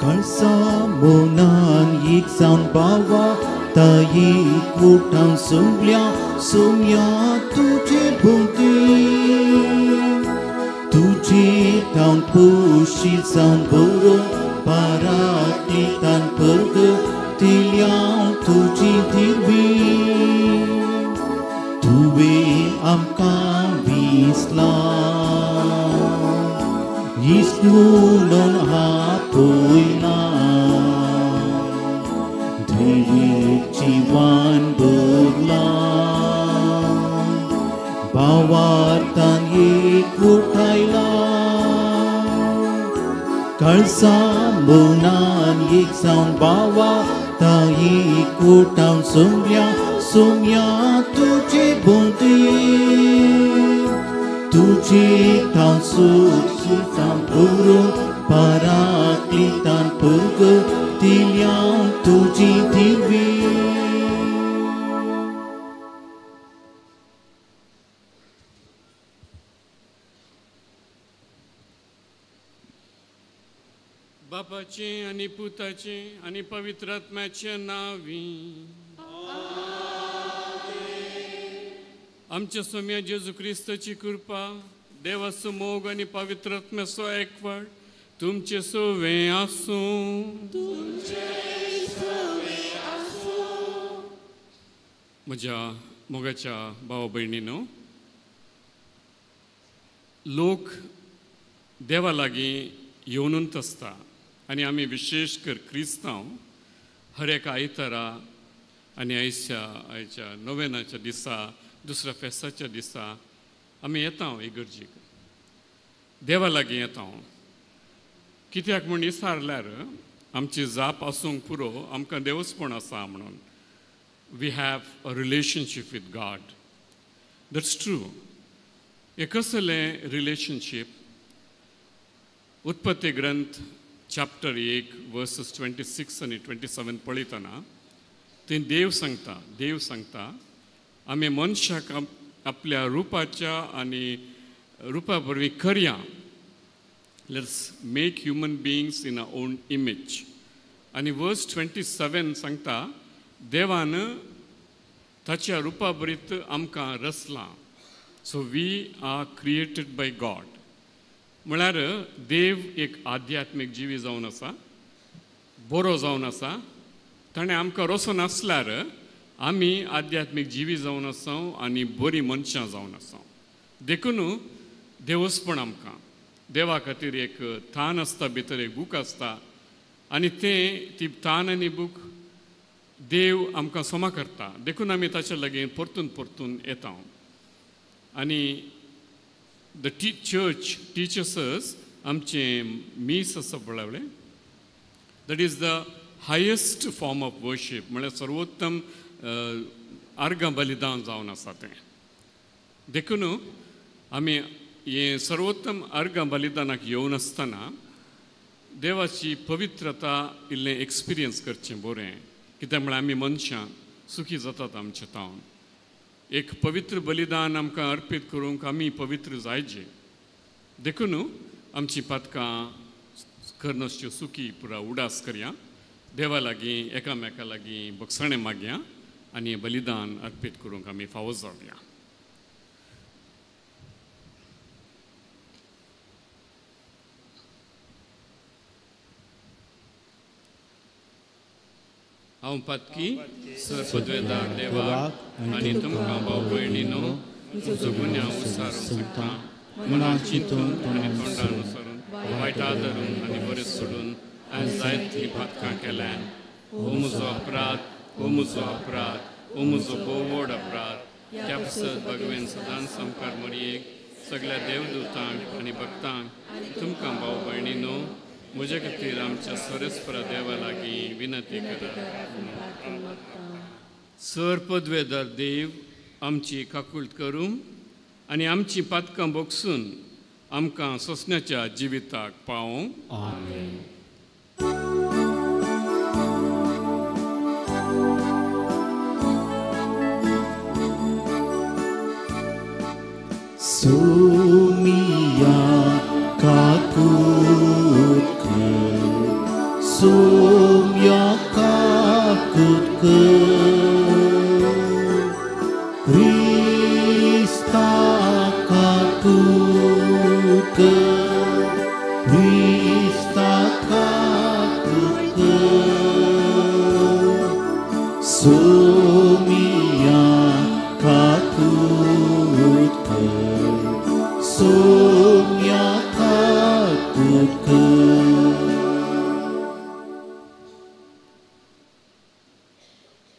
Karsamunan yiksan bawa tayi kutan sumya tuji bunti tuji taun pushi san burung paratitan perge tiliang tuji dirwi tuwe amka vislam Yisnu non hapuina Dhirik jiwan berlang Bawatan ikutailah Karsamunan yiksan bawatan ikutan sumya tuji bunti Tuji taun suci sampurung paraklitan perge tiliang tuji dirwi बापाचे आणि पुताचे आणि पवित्र आत्म्याचे नावी आमच्या स्वाम्या जेजू ख्रिस्ताची कृपा देवाचो मोग आणि पवित्र आत्म्याचो एकवट तुमचे सोवे आसूं म्हज्या मोगाच्या भाव भयणीनो लोक देवा लागीं येवनूच आसता आनी आमी विशेष कर क्रिस्तांव हर एका आयतारा आनी आयच्या नोवेनाच्या दिसा दुसऱ्या फेस्ताच्या दिसा आमी येता इगर्जेक देवा लागीं येता कित्याक म्हूण विचारल्यार आमची जाप आसूंक पुरो आमकां देवचपण आसा म्हणून we have a relationship with God that's true एक कसलें रिलेशनशीप उत्पत्ती ग्रंथ चॅप्टर 1 वर्सेस 26 आनी 27 पळयतना थंय देव सांगता आमी मनशाक आपल्या रुपाच्या आनी रुपा परवीं करया let's make human beings in a own image आनी वर्स 27 सांगता देवान ताच्या रुपा बरीत आमकां रचलां so we are created by God म्हळ्यार देव एक आध्यात्मीक जिवी जावन आसा बरो जावन आसा ताणें आमकां रचून आसल्यार आमी आध्यात्मीक जिवी जावन आसां आनी बरीं मनशां जावन आसां देखून देवचपण आमकां देवा खातीर एक थान आसता भितर एक बूक आसता आनी ती थान आनी बूक देव आमकां समा करता देखून आमी ताचे लागीं परतून येता आनी द चर्च टीचर्स अस आमचे मीस आसा पळय that is the highest form of worship म्हळ्यार सर्वोत्तम अर्घ बलिदान जावन आसा तें देखून आमी हे सर्वोत्तम अर्घ बलिदानाक येवन आसतना देवाची पवित्रता इल्लें एक्सपिरियन्स करचें बरें कित्याक म्हळ्यार आमी मनशां सुखी जातात आमच्या तावन एक पवित्र बलिदान आमकां अर्पीत करूंक आमी पवित्र जायचे देखून आमची पातकां करनासच्यो सुखी पुरा उडास करया देवा लागीं एकामेका लागीं बक्षणें मागया आनी बलिदान अर्पीत करूंक आमी फावो जावया हांव पातकी सर पदवेदार देवाक आनी तुमकां भाव भयणीनो तुजो गुन्यांव उसारून सांगता मनान चिंतून आनी तोंडान उसरून वायटा धरून आनी बरें सोडून हांवें जायतीं पातकां केल्यान हो म्हजो अपराध हो म्हजो बोवड अपराध त्या पुसत भगवेन सदांच संकार मरयेक सगळ्या देवदूतांक आनी भक्तांक तुमकां भाव भयणीनो म्हजे खातीर आमच्या सरस्परा देवा लागीं विनंती करात सर पदवेदार देव आमची काकुळट करूं आनी आमची पातकां बोगसून आमकां सोंसण्याच्या जिविताक पावों आमेन Sumia kakutka Hrista katutke, Hrista katutke, Somia katutke, Somia katutke.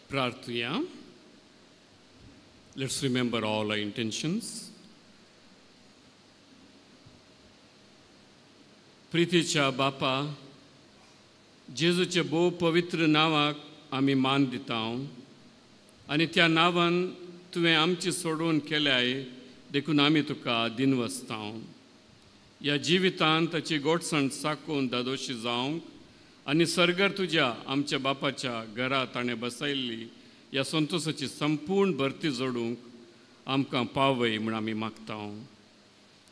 Prarthuya. Let's remember all our intentions. प्रितीच्या बापा, जेजूच्या भोव पवित्र नावाक आमी मान दिता आनी त्या नांवान तुवें आमची सोडवण केल्याय देखून आमी तुका दिनवसता. ह्या जिवितांत ताची गोडसाण साकून दादोशी जावंक आनी सर्गर तुज्या आमच्या बापाच्या घरा ताणें बसयल्ली ह्या संतोशाची संपूर्ण भरती जोडूंक आमकां पावय म्हूण आमी मागता.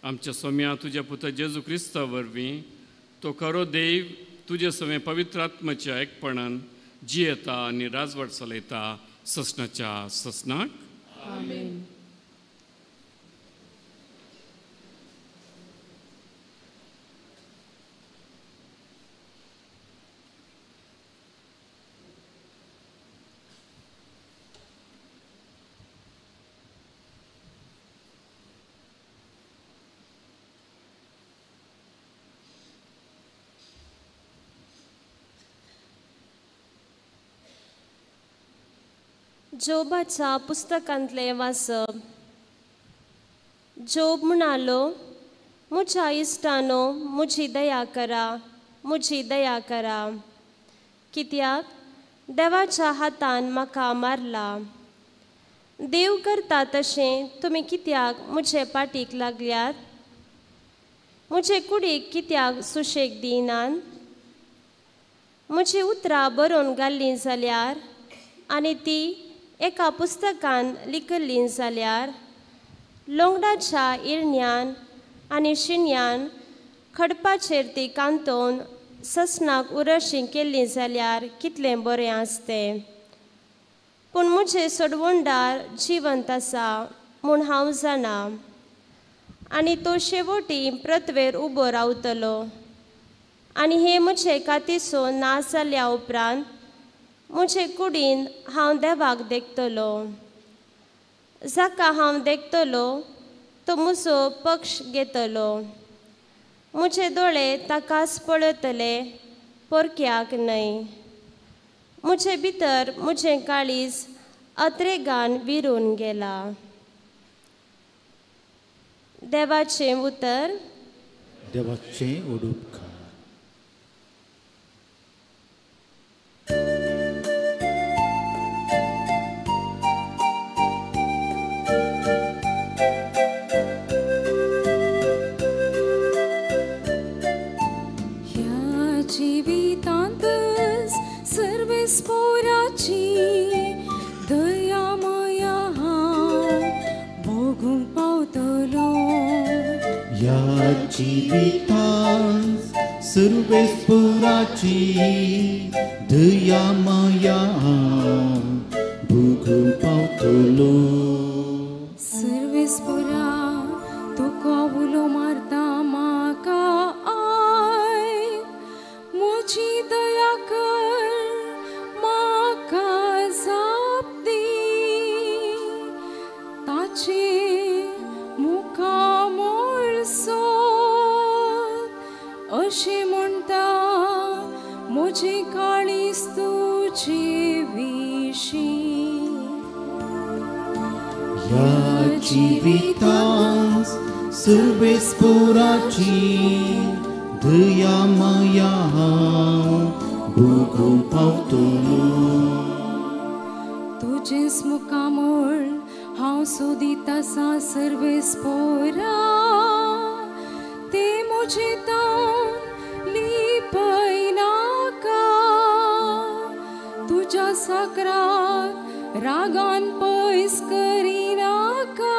आमच्या सोम्या तुज्या पुता जेजू क्रिस्ता वरवीं तो खरो देव तुजे सवें पवित्र आत्म्याच्या एकपणान जियेता आनी राजवट चलयता ससनाच्या ससनाक. आमेन. जोबाच्या पुस्तकांतले वाचप. जोब म्हणालो, म्हज्या इश्टानो म्हजी दया करा, म्हजी दया करा, कित्याक देवाच्या हातान म्हाका मारला. देव करता तशें तुमी कित्याक म्हजे पाटीक लागल्यात? म्हजे कुडीक कित्याक सुशेग दिनात? म्हजी उतरां बरोवन घाल्लीं जाल्यार आनी ती एका पुस्तकान लिखिल्लीं जाल्यार लोंगडाच्या इरण्यान आनी शिन्यान खडपाचेर ती कांतोवन ससनाक उरशी केल्ली जाल्यार कितलें बरें आसतें. पूण म्हजें सोडवणदार जिवंत आसा म्हूण हांव जाणा आनी तो शेवटी प्रतवेर उबो रावतलो. आनी हे म्हजे कातीचो नाश जाल्या उपरांत म्हजे कुडीन हांव देवाक देगतलो. जाका हांव देगतलो तो म्हजो पक्ष घेतलो. म्हजे दोळे ताकाच पळयतले, परक्याक न्हय. म्हजे भितर म्हजें काळीज अत्रेगान विरून गेला. देवाचें उतर. देवाचें उडुपकार. जिवितांत सर्वेस्पराची दया माया भोगूंक पावतलो. सर्वेस्परा तुका उलो मारता म्हाका आय, म्हजी दया कर म्हाका जाप दी. ताचे मुखामोळ अशें म्हणटा म्हजें काळीज तुजे विशीं. ह्या जिवितांत सर्वेस्पराची दया माया भोगूंक पावतलो. तुजेच मुखामोळ हांव सोदीत आसा सर्वेस्परा. ते म्हजे तावन लिपय नाका. तुज्या साकराक रागान पयस करिनाका.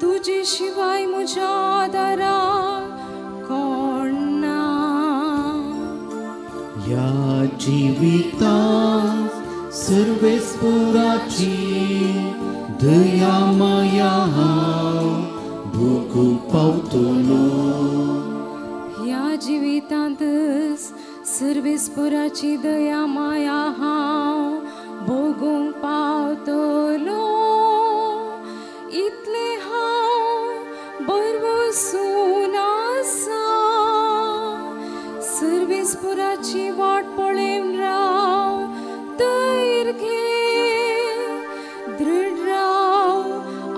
तुजे शिवाय म्हज्या आदाराक कोण ना. ह्या जिवितांत सर्वेस्पराची दया माया हांव भोगूंक पावतलो. ह्या जिवितांतच सर्वेस्पराची दया माया हांव भोगूंक पावतलो. इतले हांव बरवसून आसा, सर्वेस्पराची वाट पळेन राव. धैर्य घे, दृढ राव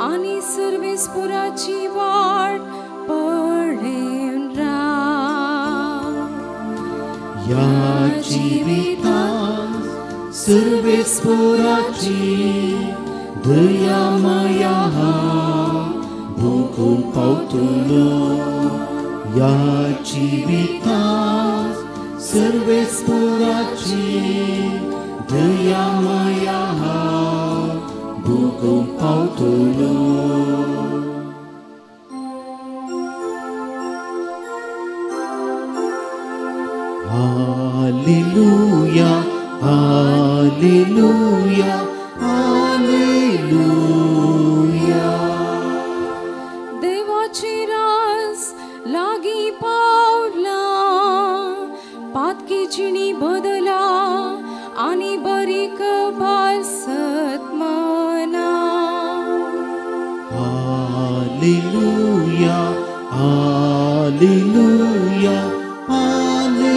आनी सर्वेस्पराची वाट पळेन राव. ह्या जिवितांत सर्वेस्पराची दया माया हांव भोगूंक पावतलो. ह्या जिवितांत सर्वेस्पराची दया माया हांव भोगूंक पावतलो. Hallelujah hallelujah hallelujah. देवाची रास लागी पावला, पातकी चिणी बदला आनी बरीक भासत मना. Hallelujah hallelujah hallelujah.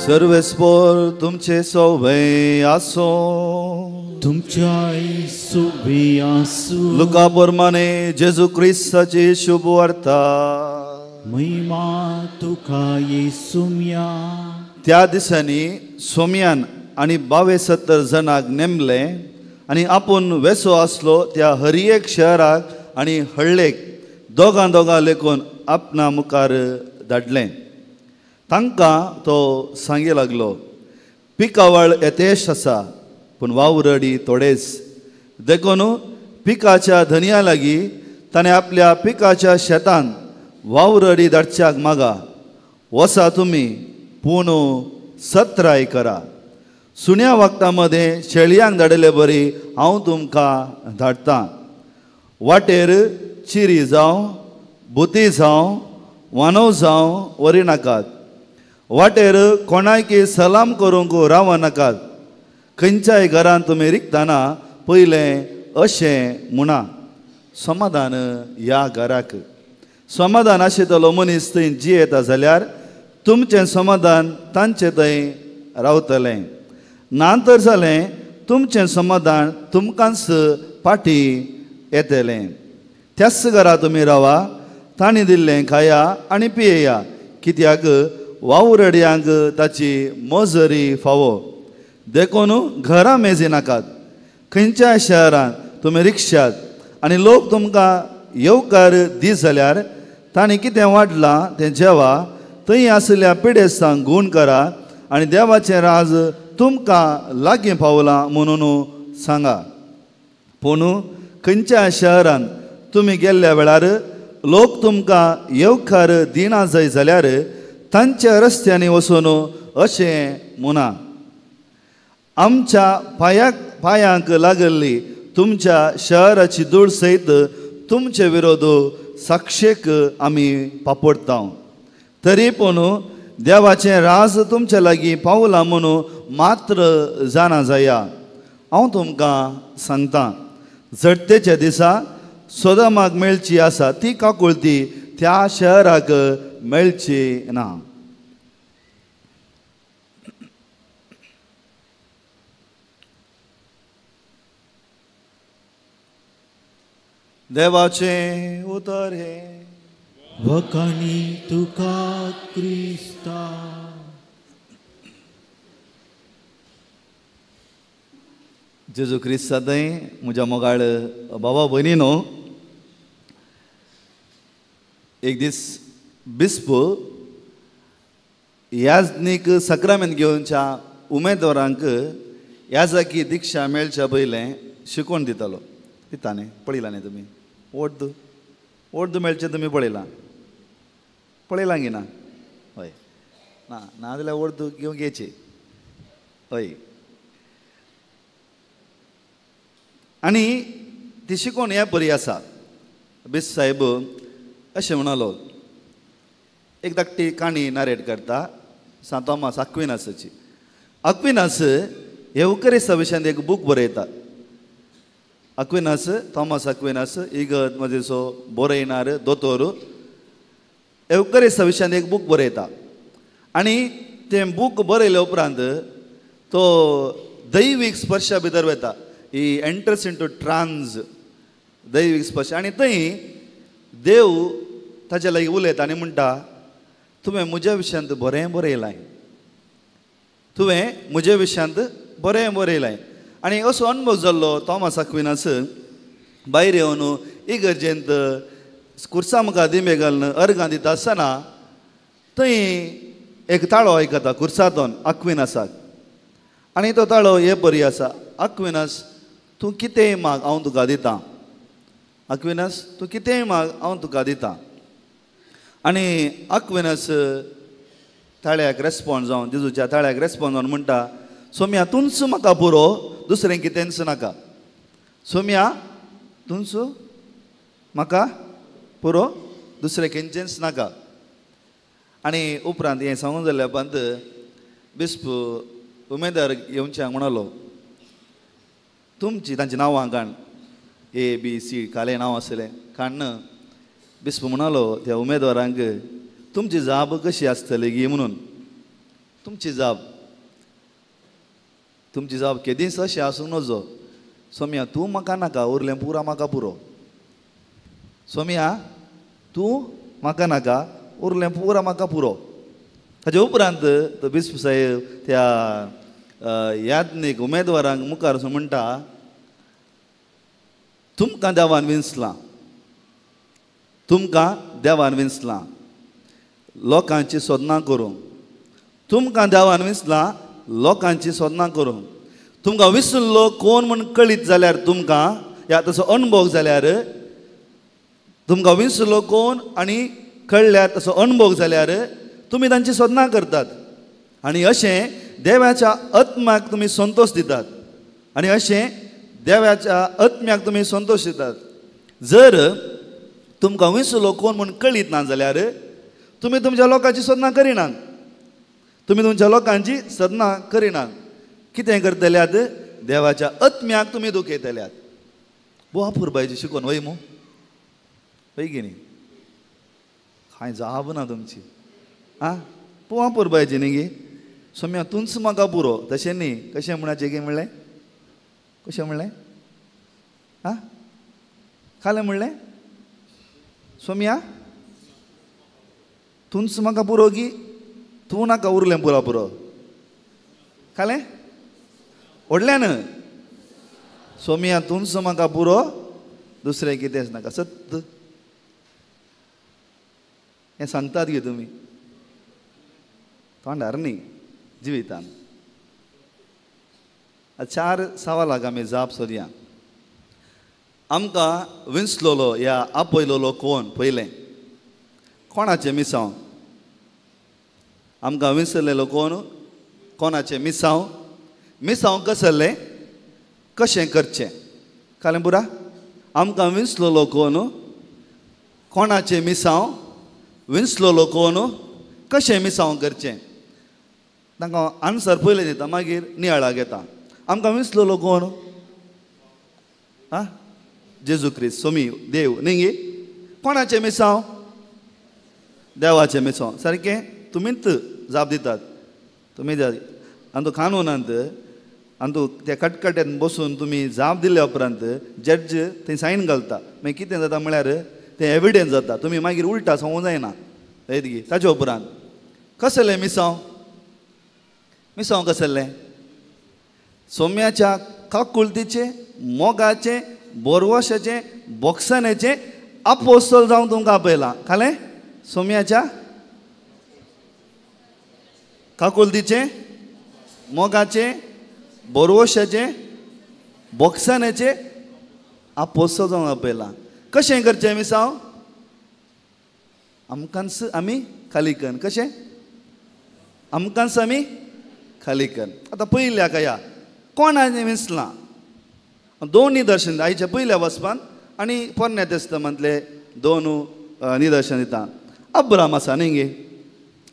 सर्वेस्पर तुमचे सौभे आसो. तुमच्याय सोबे आसूं. लुका प्रमाणे जेजू ख्रिस्ताची शुभ वार्ता. महिमा तुका येसुम्या. त्या दिसांनी सोम्यान आणि 72 जणांक नेमले आणि आपूण वेसो आसलो त्या हरियेक शहराक आणि हळ्ळेक दोगां लेखून आपणा मुखार धाडलें. तांकां तो सांगे लागलो, पिकावळ येतेश आसा पूण वावरडी थोडेच. देखून पिकाच्या धन्या लागीं ताणें आपल्या पिकाच्या शेतान वावरडी धाडच्याक मागा. वसा तुमी पूण सत्राय करा. सुण्या वखता मदें शेळयांक धाडले बरी हांव तुमकां धाडटां. वाटेर चिरी जावं बुती जावं वानव जावं वरिनाकात. वाटेर कोणायकी सलाम करूंक रावनाकात. खंयच्याय घरांत तुमी रिकतना पयलें अशें म्हणा, समाधान ह्या घराक. समाधान आशितलो मनीस थंय जियेता जाल्यार तुमचें समाधान तांचे थंय रावतलें. ना तर जालें तुमचें समाधान तुमकांच फाटी येतलें. त्याच घरा तुमी रावा, तांणी दिल्लें खाया आनी पियेया, कित्याक वावरड्यांक ताची मजरी फावो. देखून घरां मेजी नाकात. खंयच्याय शहरांत तुमी रिक्षात आनी लोक तुमकां येवकार दी जाल्यार तांणी कितें वाडलां तें जेवा. थंय आसल्या पिडेस्तांक गूण करा आनी देवाचें राज तुमकां लागीं पावलां म्हणून सांगा. पूण खंयच्याय शहरांत तुमी गेल्ल्या वेळार लोक तुमकां येवकार दिना जाय जाल्यार तांच्या रस्त्यांनी वचून अशें म्हणा, आमच्या पांयांक लागल्ली तुमच्या शहराची धूळ सयत तुमचे विरोध साक्षेक आमी पापडता. तरी पूण देवाचें राज तुमच्या लागीं पावलां म्हणून मात्र जाणा जाया. हांव तुमकां सांगतां, झडटेच्या दिसा सोदोमाक मेळची आसा ती काकुळती त्या शहराक मेळची ना. देवाचें उतर हे. वखाणी तुका क्रिस्ता. जेजू क्रिस्ता थंय म्हज्या मोगाळ बाबा भयणीनो, एक दीस बिस्प याजनीक सक्रामेंत घेवनच्या उमेदवारांक याजकी दिक्षा मेळच्या पयलें शिकवण दितालो. दितांनी पळयलां न्ही तुमी? ओर्द मेळचें तुमी पळयलां की ना? हय ना जाल्यार ओर्द घेवंक येचे. हय, आनी ती शिकोवन हे बरी आसा. बिस साहेब अशें म्हणलो, एक धाकटी काणी नरेट करता सांत थॉमस अक्विनासाची. अक्विनास हे उकरेस्ता विशयान एक बूक बरयता. अक्विनास, थॉमस अक्विनास, इगत मजेसो बरयणार दोतोर, हे उकरेस्ता विशयान एक बूक बरयता. आनी तें बूक बरयले उपरांत तो दैवीक स्पर्शा भितर वता. He enters into trance, दैवीक स्पर्श. आनी थंय देव ताचे लागीं उलयता आनी म्हणटा, तुवें म्हज्या विशयांत बरें बरयलां, तुवें म्हज्या विशयांत बरें बरयलां. आनी असो अनुभव जाल्लो थॉमस अक्विनास भायर येवन इगर्जेंत कुर्सा मुखार दिमे घालून अर्गां दिता आसतना थंय एक ताळो आयकता कुर्सातोन अक्विनासाक. आनी तो ताळो हे बरी आसा, अक्विनास तूं कितेंय माग हांव तुका दितां. अक्विनास तूं कितेंय माग हांव तुका दितां. आनी अक्विनास ताळ्याक रेस्पॉन्ड जावन, जेजूच्या ताळ्याक रेस्पॉन्ड जावन म्हणटा, सोम्या तूंच म्हाका पुरो, दुसरें कितेंच नाका. सोम्या तूंच म्हाका पुरो, दुसरें खंयचेंच नाका. आनी उपरांत हें सांगून जाल्या उपरांत बिस्प उमेदवार येवच्याक म्हणलो, तुमची तांची नांवां काण, ABC काले नांव आसलें काण्ण. बिस्प म्हणलो त्या उमेदवारांक, तुमची जाप कशी आसतली गी म्हणून. तुमची जाप केदींच अशें आसूंक नजो. सोम्या तूं म्हाका नाका, उरलें पुरा म्हाका पुरो. सोम्या तूं म्हाका नाका, उरलें पुरा म्हाका पुरो. ताचे उपरांत तो बिस्प साहेब त्या याज्ञीक उमेदवारांक मुखार वचून म्हणटा, तुमकां देवान विंचलां, तुमकां देवान विंचलां लोकांची सोदनां करूंक. तुमकां देवान विंचलां लोकांची सोदनां करूंक. तुमकां विसरलो कोण म्हूण कळीत जाल्यार, तुमकां ह्या तसो अणभव जाल्यार, तुमकां विसरलो कोण आनी कळल्यार तसो अणभव जाल्यार तुमी तांची सोदनां करतात. आनी अशें देवाच्या आत्म्याक तुमी संतोश दितात. आनी अशें देवाच्या आत्म्याक तुमी संतोश दितात. जर तुमकां विसरलो कोण म्हूण कळीत ना जाल्यार तुमी तुमच्या लोकांची सोदनां करिनात. तुमी तुमच्या लोकांची सदनां करिनात. कितें करतल्यात? देवाच्या आत्म्याक तुमी दुखयतल्यात. बुवा पुरबायची शिकून वय मू बेगिनी कांय जाप ना तुमची. आं बुवा पुरबायची न्ही गे. सोम्या तूंच म्हाका पुरो. तशें न्ही. कशें म्हणाचें गे म्हणलें? कशें म्हणलें? आं कालें म्हणलें? सोम्या तूंच म्हाका पुरो गी, तूं नाका उरलें पुरा पुरो. कालें? व्हडल्यान सोम्या तूंच म्हाका पुरो, दुसरें कितेंच नाका. सत्त हें सांगतात गे तुमी तोंडार न्ही, जिवितान. 4 सवालाक आमी जाप सोदया. आमकां विंचलोलो या आपयलोलो कोण पयलें? कोणाचें मिसांव? आमकां विसरलेलो कोण? कोणाचें मिसांव? मिसांव कसलें? कशें करचें? कालें बुरा? आमकां विंचलोलो कोण? कोणाचें मिसांव? विंचलोलो कोण? कशें मिसांव करचें? तांकां आन्सर पयलें दिता, मागीर नियाळा घेता. आमकां विंचलोलो कोण? आं जेजू क्रिस्त, सोमी देव न्ही गे. कोणाचें मिसांव? देवाचें मिसांव. सारकें तुमीच जाप दितात. तुमी आनी तूं कानूनांत आनी तूं त्या कटकट्यान बसून तुमी जाप दिल्या उपरांत जड्ज थंय सायन घालता. मागीर कितें जाता म्हळ्यार तें एविडेंस जाता. तुमी मागीर उलटा सांगूंक जायना. गे ताचे उपरांत कसलें मिसांव? मिसांव कसलें? सोम्याच्या काकुलतीचें, मोगाचें, बोरवोशाचें, बोक्सानेचें आपोस्तल जावन तुमकां आपयलां. कालें? सोम्याच्या काकुलतीचें, मोगाचें, बोरवोशाचें, बोक्सानेचें आपोस्तल जावन आपयलां. कशें करचें मिसांव? आमकांच आमी खाली कन. कशें? आमकांच आमी खाली कन. आतां पयल्याक या कोणाचें विंचलां? दोन निदर्शन आयच्या पयल्या वचपान आनी पोरण्या तेस्तामंतले दोन निदर्शन दिता. अब्राम आसा न्ही गे,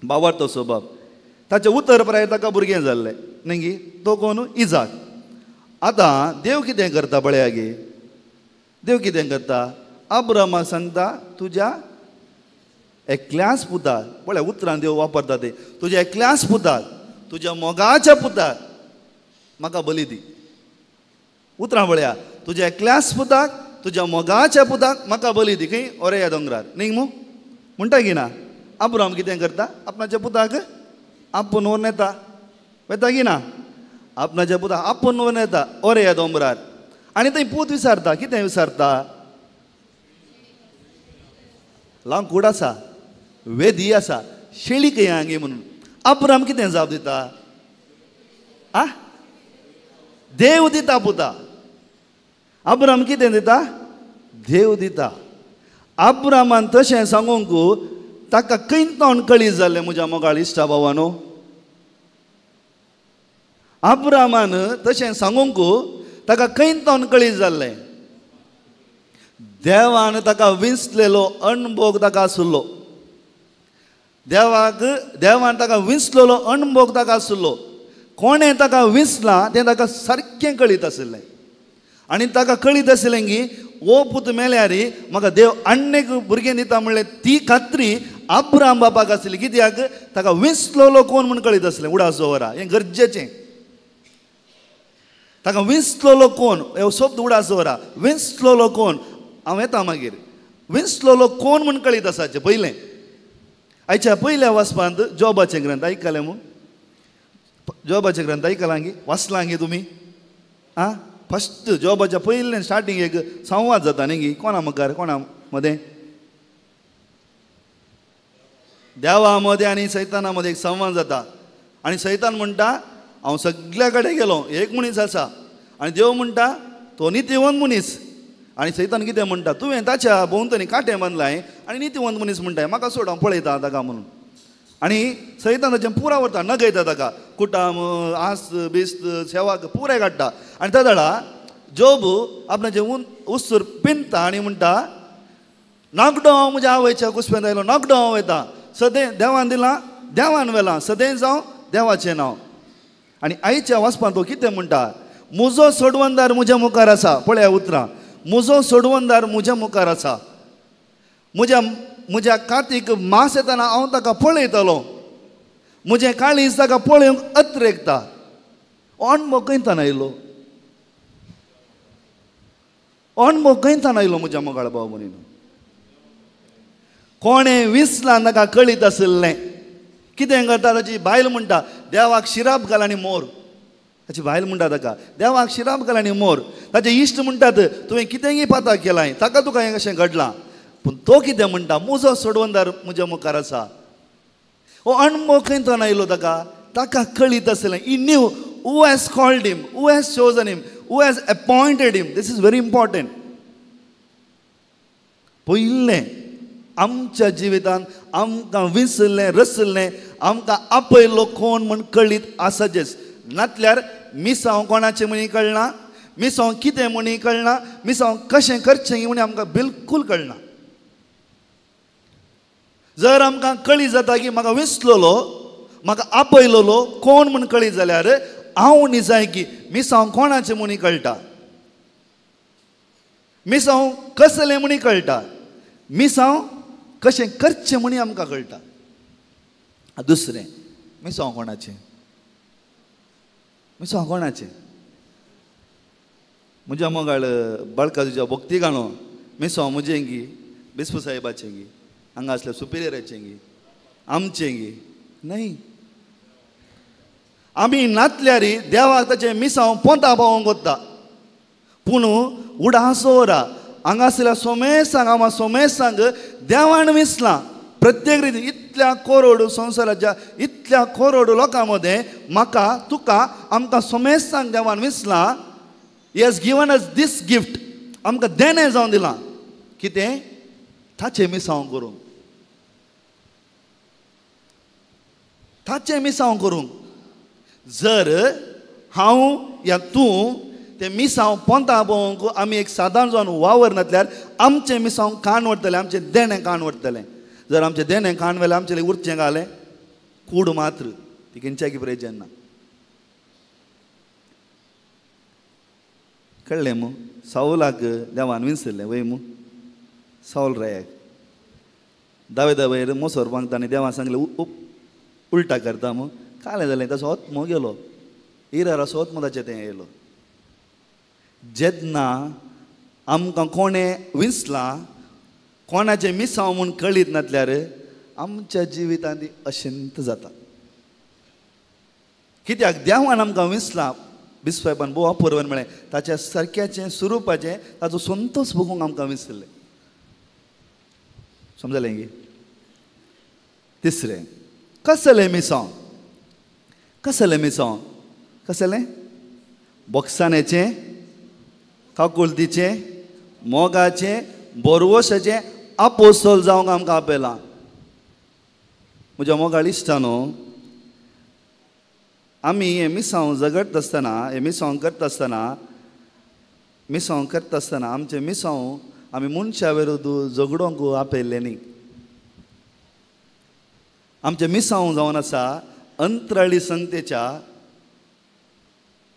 बावार्थो स्वभाव, ताचे उत्तर प्राय ताका भुरगें जाल्लें न्ही गे, तो कोण इजाक. आतां देव कितें करता पळया गे, देव कितें करता, अब्रामाक सांगता तुज्या एकल्याच पुताक, पळय उतरां देव वापरता ते, तुज्या एकल्याच पुताक, तुज्या मोगाच्या पुताक म्हाका बली दी. उतरां पळया, तुज्या एकल्याच पुताक, तुज्या मोगाच्या पुताक म्हाका बली दी. खंय ओरे ह्या दोंगरार न्ही मू म्हणटा की ना. अब्राम कितें करता, आपणाच्या पुताक आपूण व्हरून येता, वता की ना, आपणाच्या पुताक आपूण व्हरून येता ओरे ह्या दोंगरार. आनी थंय पूत विचारता, कितें विचारता, लांब कूड आसा, वेदी आसा, शेळी खंय हांगे म्हणून. अब्राम कितें जाप दिता, आ देव दिता पुता. अब्राम कितें दिता, देव दिता. अब्रामान तशें सांगूंक ताका कैतावन कळीत जाल्लें म्हज्या मोगाळ इश्टा भावानो. अब्रामान तशें सांगूंक ताका कैतावन कळीत जाल्लें. देवान ताका विंचलेलो अणभोग ताका आसुल्लो. देवान ताका विंचलेलो अणभोग ताका आसुल्लो. कोणें ताका विंचलां तें ताका सारकें कळीत आसलें. आनी ताका कळीत आसलें की ओ पूत मेल्यार म्हाका देव आनीक भुरगें दिता म्हणलें. ती खात्री अब्राम बापाक आसली. कित्याक ताका विंचलेलो कोण म्हूण कळीत आसलें. उडास दवरा, हें गरजेचें. ताका विंचलेलो कोण, हो शब्द उडास दवरा, विंचलेलो कोण. हांव येता मागीर. विंचलेलो कोण म्हूण कळीत आसाचें पयलें. आयच्या पयल्या वचपांत जॉबाचें ग्रंथ आयकलें मू, जॉबाचें ग्रंथ आयकलां गे, वाचलां गे तुमी. आं फस्ट जॉबाच्या पयलें स्टार्टींग एक संवाद जाता न्ही गे, कोणा मुखार कोणा मदें, देवा मदें आनी सैताना मदें एक संवाद जाता. आनी सैतान म्हणटा हांव सगळ्या कडेन गेलो, एक मनीस आसा. आनी देव म्हणटा तो नितीवंत मनीस. आनी सैतान कितें म्हणटा, तुवें ताच्या भोंवतणी कांटे बांदलाय आनी नितीवंत मनीस म्हणटाय, म्हाका सोड हांव पळयता ताका म्हणून. आनी सैतान ताचें पुरा व्हरता, नगयता ताका, कुटाम आस्त बिस्त सेवा पुराय काडटा. आनी त्या दाडा जोब आपणाचें उस्तूर पिंता आनी म्हणटा नागडो हांव म्हज्या आवयच्या कुसप्यांत आयलो, नागडो हांव वयता, सदें देवान दिलां देवान व्हेलां, सदें जावं देवाचें नांव. आनी आयच्या वाचपांत तो कितें म्हणटा, म्हजो सोडवंदार म्हज्या मुखार आसा. पळया उतरां, म्हजो सोडवंदार म्हज्या मुखार आसा. म्हज्या कातीक मास येतना हांव ताका पळयतलो, म्हजें काळीज ताका पळोवंक अत्रेकता. अणभव खंयच्यान आयलो, अणभव खंयच्यान आयलो म्हज्या मोगाळ भाव भयणीनो. कोणें विंचलां ताका कळीत आसलें. कितें करता, ताची बायल म्हणटा देवाक शिराप घाल आनी मोर. ताची बायल म्हणटा ताका देवाक शिराप घाल आनी मोर. ताचे इश्ट म्हणटात तुवें कितेंय पाता केलां, ताका तुका हें कशें घडलां. पूण तो कितें म्हणटा, म्हजो सोडवंदार म्हज्या मुखार आसा. हो अणभव खंयच्यान आयलो ताका, ताका कळीत आसलें. He knew who has called him, who has chosen him, who has appointed him. This is very important. पयलें आमच्या जिवितांत आमकां विंचल्लें रचल्लें आमकां आपयलो कोण म्हूण कळीत आसचेच. नातल्यार मिसांव कोणाचें म्हणी कळना, मिसांव कितें म्हणी कळना, मिसांव कशें करचें म्हणी आमकां बिलकूल कळना. जर आमकां कळीत जाता की म्हाका विंचलेलो, म्हाका आपयलेलो कोण म्हूण कळीत जाल्यार हांव न्ही जाय की मिसांव कोणाचें म्हणी कळटा, मिसांव कसलें म्हणी कळटा, मिसांव कशें करचें म्हणी आमकां कळटा. दुसरें, मिसांव कोणाचें, मिसांव कोणाचें. म्हज्या मोगाळ बाळकाजीच्या भक्ती गाणो मिसांव म्हजें गी, बिस्पू साहेबाचें गी, हांगा असल्या सुपिरियराचें गी, आमचें गी न्हय. आमी नातल्यार देवाक ताचें मिसांव पोंता पावोवंक वता. पूण उडासोरा हांगा असल्या सोमेसांक आमा सोमेसांक देवान विंचलां. प्रत्येक रितीन इतल्या करोड संवसाराच्या इतल्या करोड लोकां मदें म्हाका तुका आमकां सोमेसांक देवान विंचलां. He has given us this gift. आमकां देणें जावन दिलां. कितें, ताचें मिसांव करूंक, ताचें मिसांव करूंक. जर हांव या तूं ते मिसांव पोंता पळोवंक आमी एक सादारण जावन वावर नातल्यार आमचें मिसांव काण वरतलें, आमचें देणें काण वरतलें. जर आमचें देणें काण वेलें आमचें उरचें घालें कूड मात्र ती खंयच्याय प्रेजन ना. कळ्ळें मू सावलाक देवान विंचरलें वय मू सावल रायाक दावे मोसोर मागता आनी देवान सांगलें उलटा करता मू. कालें जालें तसो आत्मो गेलो इरार असो आत्मोदाचें तें येयलो. जेन्ना आमकां कोणें विंचलां कोणाचें मिसांव म्हूण कळीत नातल्यार आमच्या जिवितांत अशिंत जाता. कित्याक देवान आमकां विंचलां बिस्वायपान बोवा पुरवण म्हळें ताच्या सारक्याचें स्वरुपाचें ताचो संतोश बगूंक आमकां विंचरलें. समजलें गे. तिसरें कसलें मिसांव. कसलें मिसांव कसलें बोक्सानेचें काकुलतीचें मोगाचें बोरवोशाचें आपोस्तोल जावंक आमकां आपयलां. म्हज्या मोगाळ इश्टानो आमी हें मिसांव जगत आसतना हें मिसांव करता आसतना आमचें मिसांव आमी मनशा विरुद्ध झगडोंक आपयल्लें न्ही. आमचें मिसांव जावन आसा अंतराळी संगतेच्या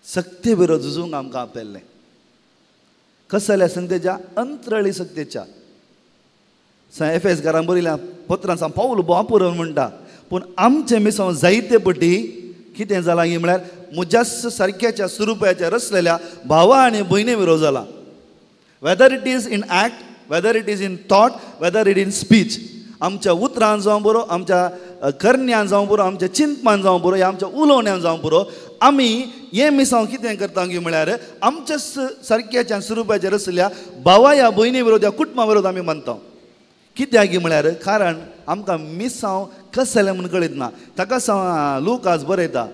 सक्ते विरोध झुजूंक आमकां आपयल्लें. कसल्या संगतेच्या अंतराळी सक्तेच्या. एफएसकारांक बरयल्या पत्रांत सांग पावल बापूर म्हणटा पूण आमचें मिसांव जायते पटी कितें जालां की म्हळ्यार म्हज्या सारक्याच्या स्वरुपाच्या रचलेल्या भावा आनी भयणी विरोध जाला. Whether it is in act, whether it is in thought, whether it in speech. आमच्या उतरांत जावं बरो, आमच्या करण्यान जावं बरो, आमच्या चिंतपान जावं बरो, या आमच्या उलोवण्यान जावं बरो, आमी हें मिसांव कितें करता की म्हळ्यार आमच्या सारक्याच्या स्वरुपाच्या रचलेल्या भावा या भयणी विरोध या कुटुंबा विरोध आमी मानता. कित्याक की म्हळ्यार कारण आमकां मिसांव कसलें म्हूण कळीत ना. ताका लूकास बरयता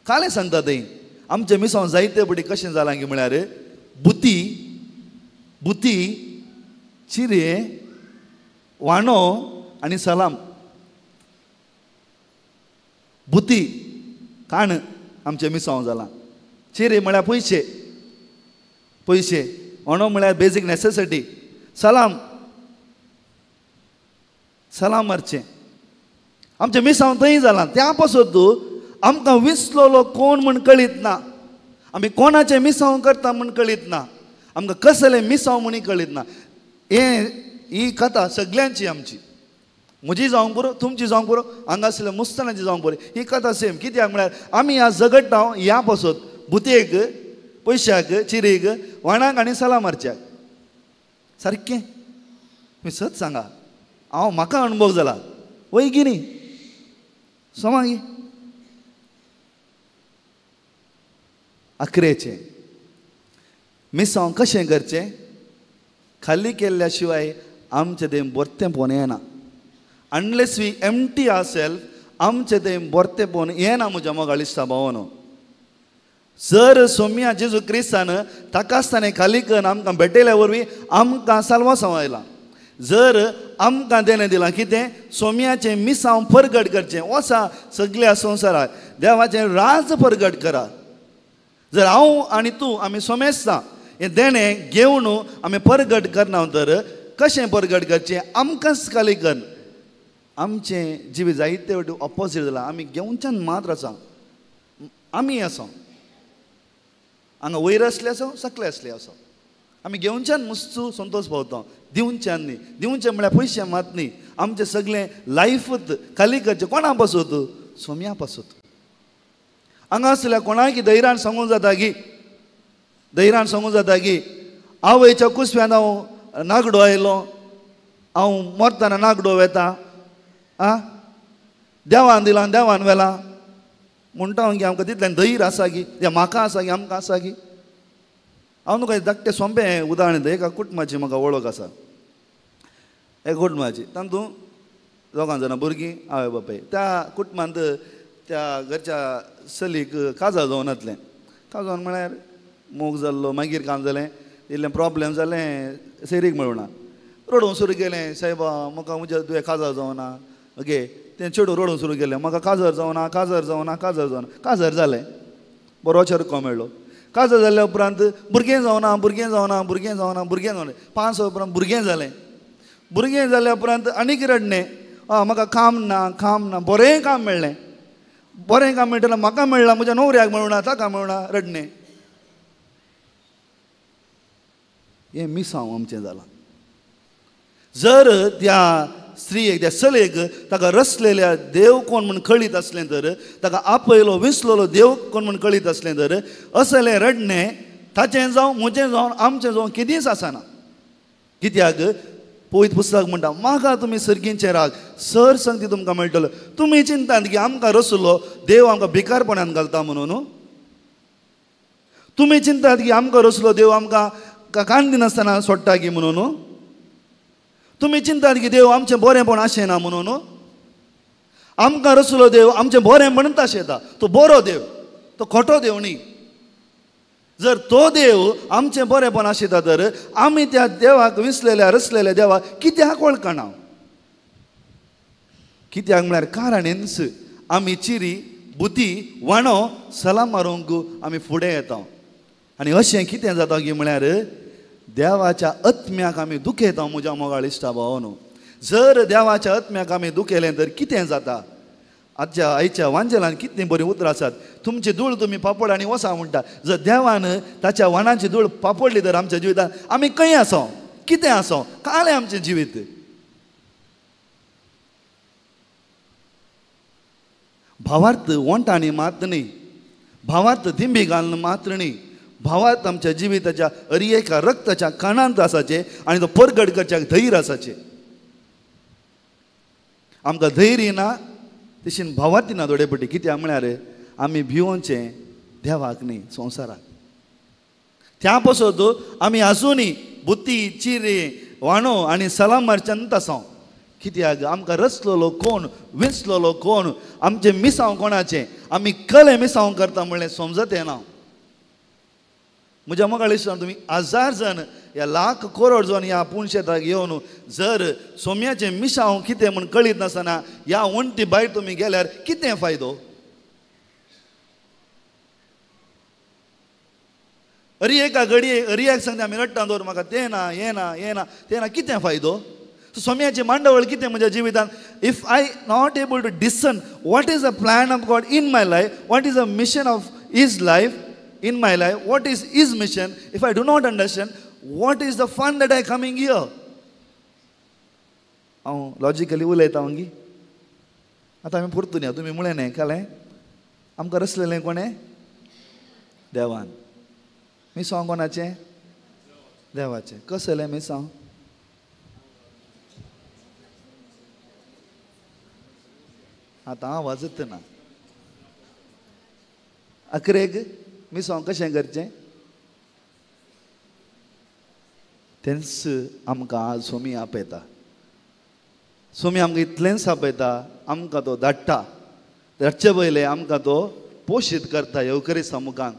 कालें सांगता थंय आमचें मिसांव जायते पटी कशें जालां की म्हळ्यार बुती चिरे वांडो आनी सलाम. बुती काण आमचें मिसांव जालां. चिरे म्हळ्यार पयशे, वांडो म्हळ्यार बेजीक नेसेसिटी, सलाम मारचें. आमचें मिसांव थंय जालां. त्या पासून आमकां विसलोलो कोण म्हूण कळीत ना. आमी कोणाचें मिसांव करता म्हूण कळीत ना. आमकां कसलें मिसांव म्हूण कळीत ना. ही कथा सगळ्यांची आमची. म्हजी जावंक बरो, तुमची जावंक बरो, हांगा आसलेल्या मुस्तानाची जावंक बरी. ही कथा सेम. कित्याक म्हळ्यार आमी ह्या जगडटा ह्या पासून बुतयेक, पयशाक, चिरेक, वाणाक आनी सलाम मारच्याक. सारकें तुमी सत सांगा. म्हाका अणभव जाला वय की न्ही. सोमागी अकरेचें मिसांव कशें करचें. खाली केल्ल्या शिवाय आमचें तें बरतेंपण येना. अनलेस वी एम्प्टी आवरसेल्फ आमचें तें बरतेंपण येना. म्हज्या मोगाळ इश्टा भावानो, जर सोम्या जेजू क्रिस्तान ताकाच ताणें खाली करून आमकां भेटयल्या वरवीं आमकां साल्वासांव आयलां. जर आमकां देणें दिलां कितें सोम्याचें मिसांव परगट करचें. वसा सगळ्या संवसाराक देवाचें राज परगट करा. जर हांव आनी तूं आमी सोमेस्तां हें देणें घेवन आमी परगट करना तर कशें परगट करचें. आमकांच खाली कर. आमचें जिवी जायते वाटी ऑपोजीट जालां. आमी घेवच्यान मात्र आसा. आमी आसा हांगा वयर आसले आसा सकले आसले आसा. आमी घेवच्यान मस्तू संतोश पावता. दिवच्यान न्ही. दिवचें म्हळ्यार पयशे मात न्ही. आमचें सगळें लायफूच खाली करचें. कोणा पासून सोम्या पासून. हांगा आसल्या कोणाक धैर्यान सांगूंक जाता की आवयच्या कुसव्यान हांव नागडो आयलो, हांव मरतना नागडो वेता, देवान दिलां देवान व्हेलां म्हणटा की आमकां तितल्यान धैर्य आसा की म्हाका आसा की आमकां आसा की. हांव तुका धाकटें सोंपें उदाहरण दिता. एका कुटुंबाची म्हाका वळख आसा. एका कुटुंबाची तातूंत दोगां जाणां भुरगीं आवय बापाय. त्या कुटुंबांत त्या घरच्या चलीक काजार जावन येतलें. काजार म्हळ्यार मोग जाल्लो, मागीर काम जालें, इल्लें प्रॉब्लेम जालें, सेरीक मेळूना. रडूंक सुरू केलें, सायबा म्हाका म्हज्या तुवें काजार जावना. ओके तें चेडूं रडूंक सुरू केलें, म्हाका काजार जावना. काजार जालें. बरो चरको मेळ्ळो. काजो जाल्या उपरांत भुरगें जावना भुरगें जावना भुरगें जावना भुरगें जावना 5 वर्सां उपरांत भुरगें जालें. भुरगें जाल्या उपरांत आनीक रडणें म्हाका काम ना बरें काम मेळ्ळें. बरें काम मेळटना म्हाका मेळना म्हज्या न्हवऱ्याक मेळना ताका मेळना रडणें. हें मिसांव आमचें जालां. जर त्या स्त्रियेक त्या चलयेक ताका रचलेल्या देव कोण म्हूण कळीत असलें तर ताका आपयलो विसलोलो देव कोण म्हूण कळीत असलें तर असलें रडणें ताचें जावं म्हजें जावन आमचें जावं केदींच आसना. कित्याक पवित्र पुस्तक म्हणटा म्हाका तुमी सर्गींचे राग सर संगती तुमकां मेळटलो. तुमी चिंतात की आमकां रचलो देव आमकां भिकारपणान घालता म्हणून. तुमी चिंतात की आमकां रचलो देव आमकां कांदी नासतना सोडटा की म्हणून. तुमी चिंतात की देव आमचें बरेंपण आशेना म्हणून. आमकां रचलो देव आमचें बरेंपण आशेता. तो बरो देव, तो खोटो देव न्ही. जर तो देव आमचें बरेंपण आशेता तर आमी त्या देवाक विसलेल्या रचलेल्या देवाक कित्याक वळखना. कित्याक म्हळ्यार कारणेंच आमी चिरी बुती वाणो सलाम मारूंक आमी फुडें येता. आनी अशें कितें जाता की म्हळ्यार देवाच्या आत्म्याक आमी दुखयता. म्हज्या मोगाळ इश्टा भावानो, जर देवाच्या आत्म्याक आमी दुखयलें तर कितें जाता. आयच्या वांजेलान कितलीं बरीं उतरां आसात. तुमची धूळ तुमी पापड आनी वसा म्हणटा. जर देवान ताच्या वाणाची धूळ पापडली तर आमच्या जिवितांत आमी खंय आसो कितें आसो काळें आमचें जिवीत. भावार्थ वंटांनी मात न्ही, भावार्थ दिंबी घालून मात्र न्ही. भावार्थ आमच्या जिविताच्या अरियेका रक्ताच्या कणांत आसाचे आनी तो परगट करच्याक धैर्य आसाचे. आमकां धैर्य ना तशीन भावार्थी ना दोडेपटी. कित्याक म्हळ्यार आमी भिवोवचें देवाक न्ही संवसाराक. त्या पासत आमी आजुनी बुती चिरे वाणो आनी सलाम मारचें आसां. कित्याक आमकां रचलेलो कोण विसलेलो कोण आमचें मिसांव कोणाचें आमी कले मिसांव करता म्हणलें समजत येना. म्हज्या मोगाळ इश्टान तुमी 1000 जण ह्या 1,00,000 करोड जण ह्या पुणशेताक येवन जर सोम्याचें मिसांव कितें म्हूण कळीत नासतना ह्या वण्टी भायर तुमी गेल्यार कितें फायदो. एका घडये अरियाक सांगता आमी रडटा दवर म्हाका तें ना हें ना हें ना तें ना कितें फायदो. सोम्याचें मांडवळ कितें म्हज्या जिवितांत. If I not able to discern what is the plan of God in my life, what is the mission of his life in my life, what is his mission, if I do not understand, what is the fun that I coming here. हांव logically उलयता वांगी. आतां आमी परतून या. तुमी म्हळें न्ही कालें आमकां रचलेलें कोणें देवान. मिसांव कोणाचें देवाचें. कसलें मिसांव. आतां हांव वाजत ना. अकरेक मिसांव कशें करचें तेंच आमकां आज सोमी आपयता. सोमी आमकां इतलेंच आपयता आमकां तो धाडटा. धाडचे पयलें आमकां तो पोशीत करता येवकरीस्ता मुखांक.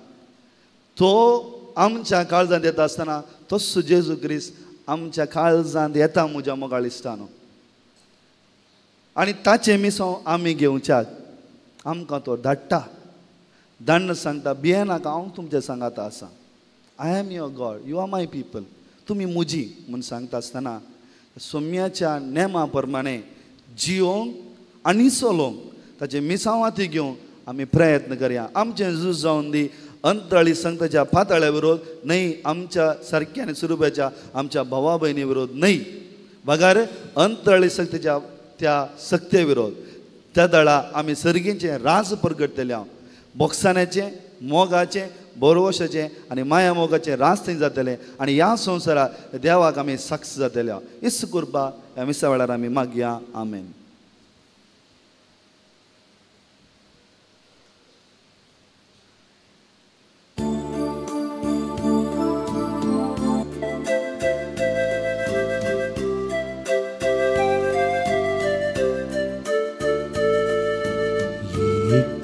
तो आमच्या काळजांत येता आसतना तोच जेजू क्रिस्त आमच्या काळजांत येता म्हज्या मोगाळ इश्टानो. आनी ताचें मिसांव आमी घेवच्याक आमकां तो धाडटा. धाडून सांगता भियेनाका हांव तुमच्या सांगाता आसा. I am your God, you are my people. तुमी मुजी म्हूण सांगता आसतना सोम्याच्या नेमा प्रमाणे जियोंक आनी चलोवंक ताचे मिसांवाती घेवंक आमी प्रयत्न करया. आमचें झूज जावन दी अंतराळी संताच्या पाताळ्या विरोध न्हय, आमच्या सारक्या आनी स्वरुपाच्या आमच्या भावा भयणी विरोध न्हय, बगार अंतराळी संताच्या त्या सक्ते विरोध. त्या दळा आमी सर्गींचें राज परगटतल्या. बोगसाण्याचें मोगाचें बरोवशाचें आनी माया मोगाचें रास थंय जातलें आनी ह्या संवसाराक देवाक आमी साक्ष जातल्या. इस कृपा ह्या मिसा वेळार आमी मागया. आमेन.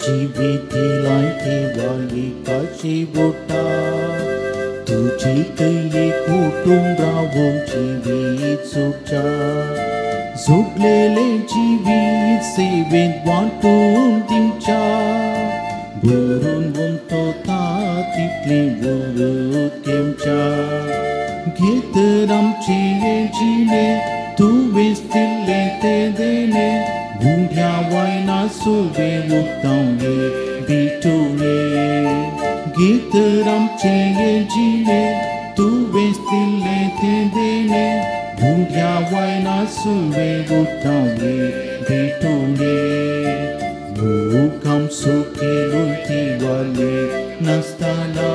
जिवितीलाय ठेवा एकाची बोटा तुझी कैये कुटुंब रावून जिवीत सुटचा. जोडलेले जिवीत सेवेत वाटून दिवच्या बुरून वंतोता तितली वरकेमच्या घेतर आमचे जिणे तुवेंच दिल्ले ते देणे गुंढ्या वायना सोबे उतावले बिटोले घेतर आमचे जिणे तुवेंच दिल्ले ते देणे गुंढ्या वायना सोबे उतावले बिटोले मुखाम सुखेलून ती वाले नसताना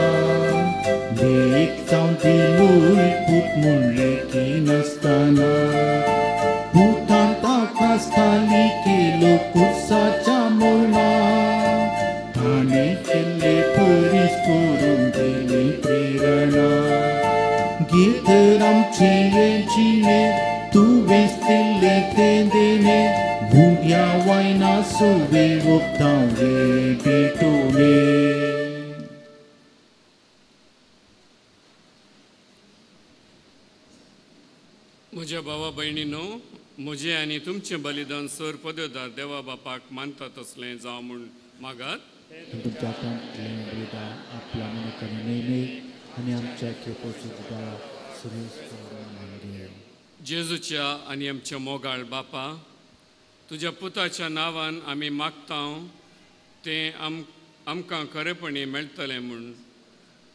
लेक जावन ती लूल पूत म्हणले की नसताना पुतान ताकास खाली केलो कुसाच्या मोला ताणे केल्ले परीस करून दिली प्रेरणा घेतर आमचे जिणे तुवेंच दिल्ले ते देणे गुंढ्या वायना सोबे उक्तावले बिटोले म्हज्या भावा भयणीनो म्हजें आनी तुमचें बलिदान सर पदवेदार देवा बापाक मानता तसलें जावं म्हूण मागात तुमच्या बलिदान आपल्या मनाकडे नेमे आणि आमच्या केपोसुद्धा सुरेश जेजूच्या आनी आमच्या मोगाळ बापा तुज्या पुताच्या नांवान आमी मागता तें आमकां खरेपणी मेळटलें म्हूण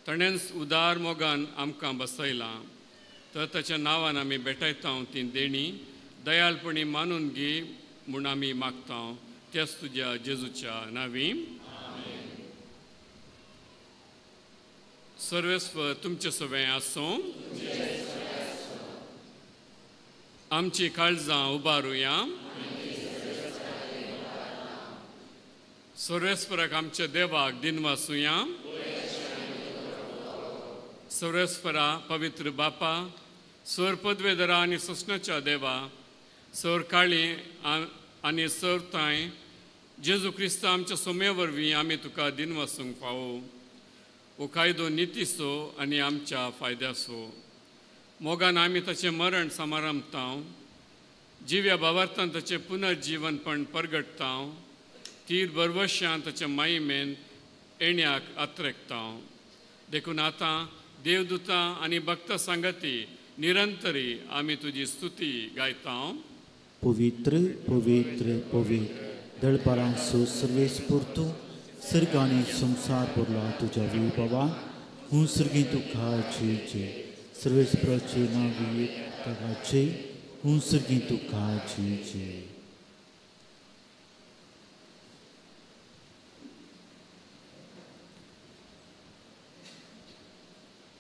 ताणेंच उदार मोगान आमकां बसयलां तर ताच्या नांवान आमी भेटयता ती देणी दयाळपणी मानून घे म्हूण आमी मागता तेच तुज्या जेजूच्या नांवी सर्वेस्वर तुमचे सगळें आसूं आमची काळजां उबारुया सर्वेस्वराक आमच्या देवाक दिनवासुया सर्वेस्वरा पवित्र बापा सर पदवेदरा आनी ससनाच्या देवा सर काळी आनी सर ताय जेजू क्रिस्त आमच्या सोम्या वरवीं आमी तुका दिनवासूंक फावो हो कायदो नितीसो आनी आमच्या फायद्याचो मोगान आमी ताचें मरण समारंभता जिव्या भावार्थान ताचें पुनर्जीवनपण परगटता तीर बरवश्यान ताच्या मायमेन येण्याक आत्रेकता देखून आतां देवदूतां आनी भक्त सांगती निरंतरी आमी तुजी स्तुती गायता पवित्र पवित्र पवित्र दळपरांचो सर्वेस्पूर तूं सर्गांनी संसार भरला तुज्या विभवान हूं सर्गी तुका जय सर्वेस्पराचे नांवी ताका जय हूं सर्गी तुका जय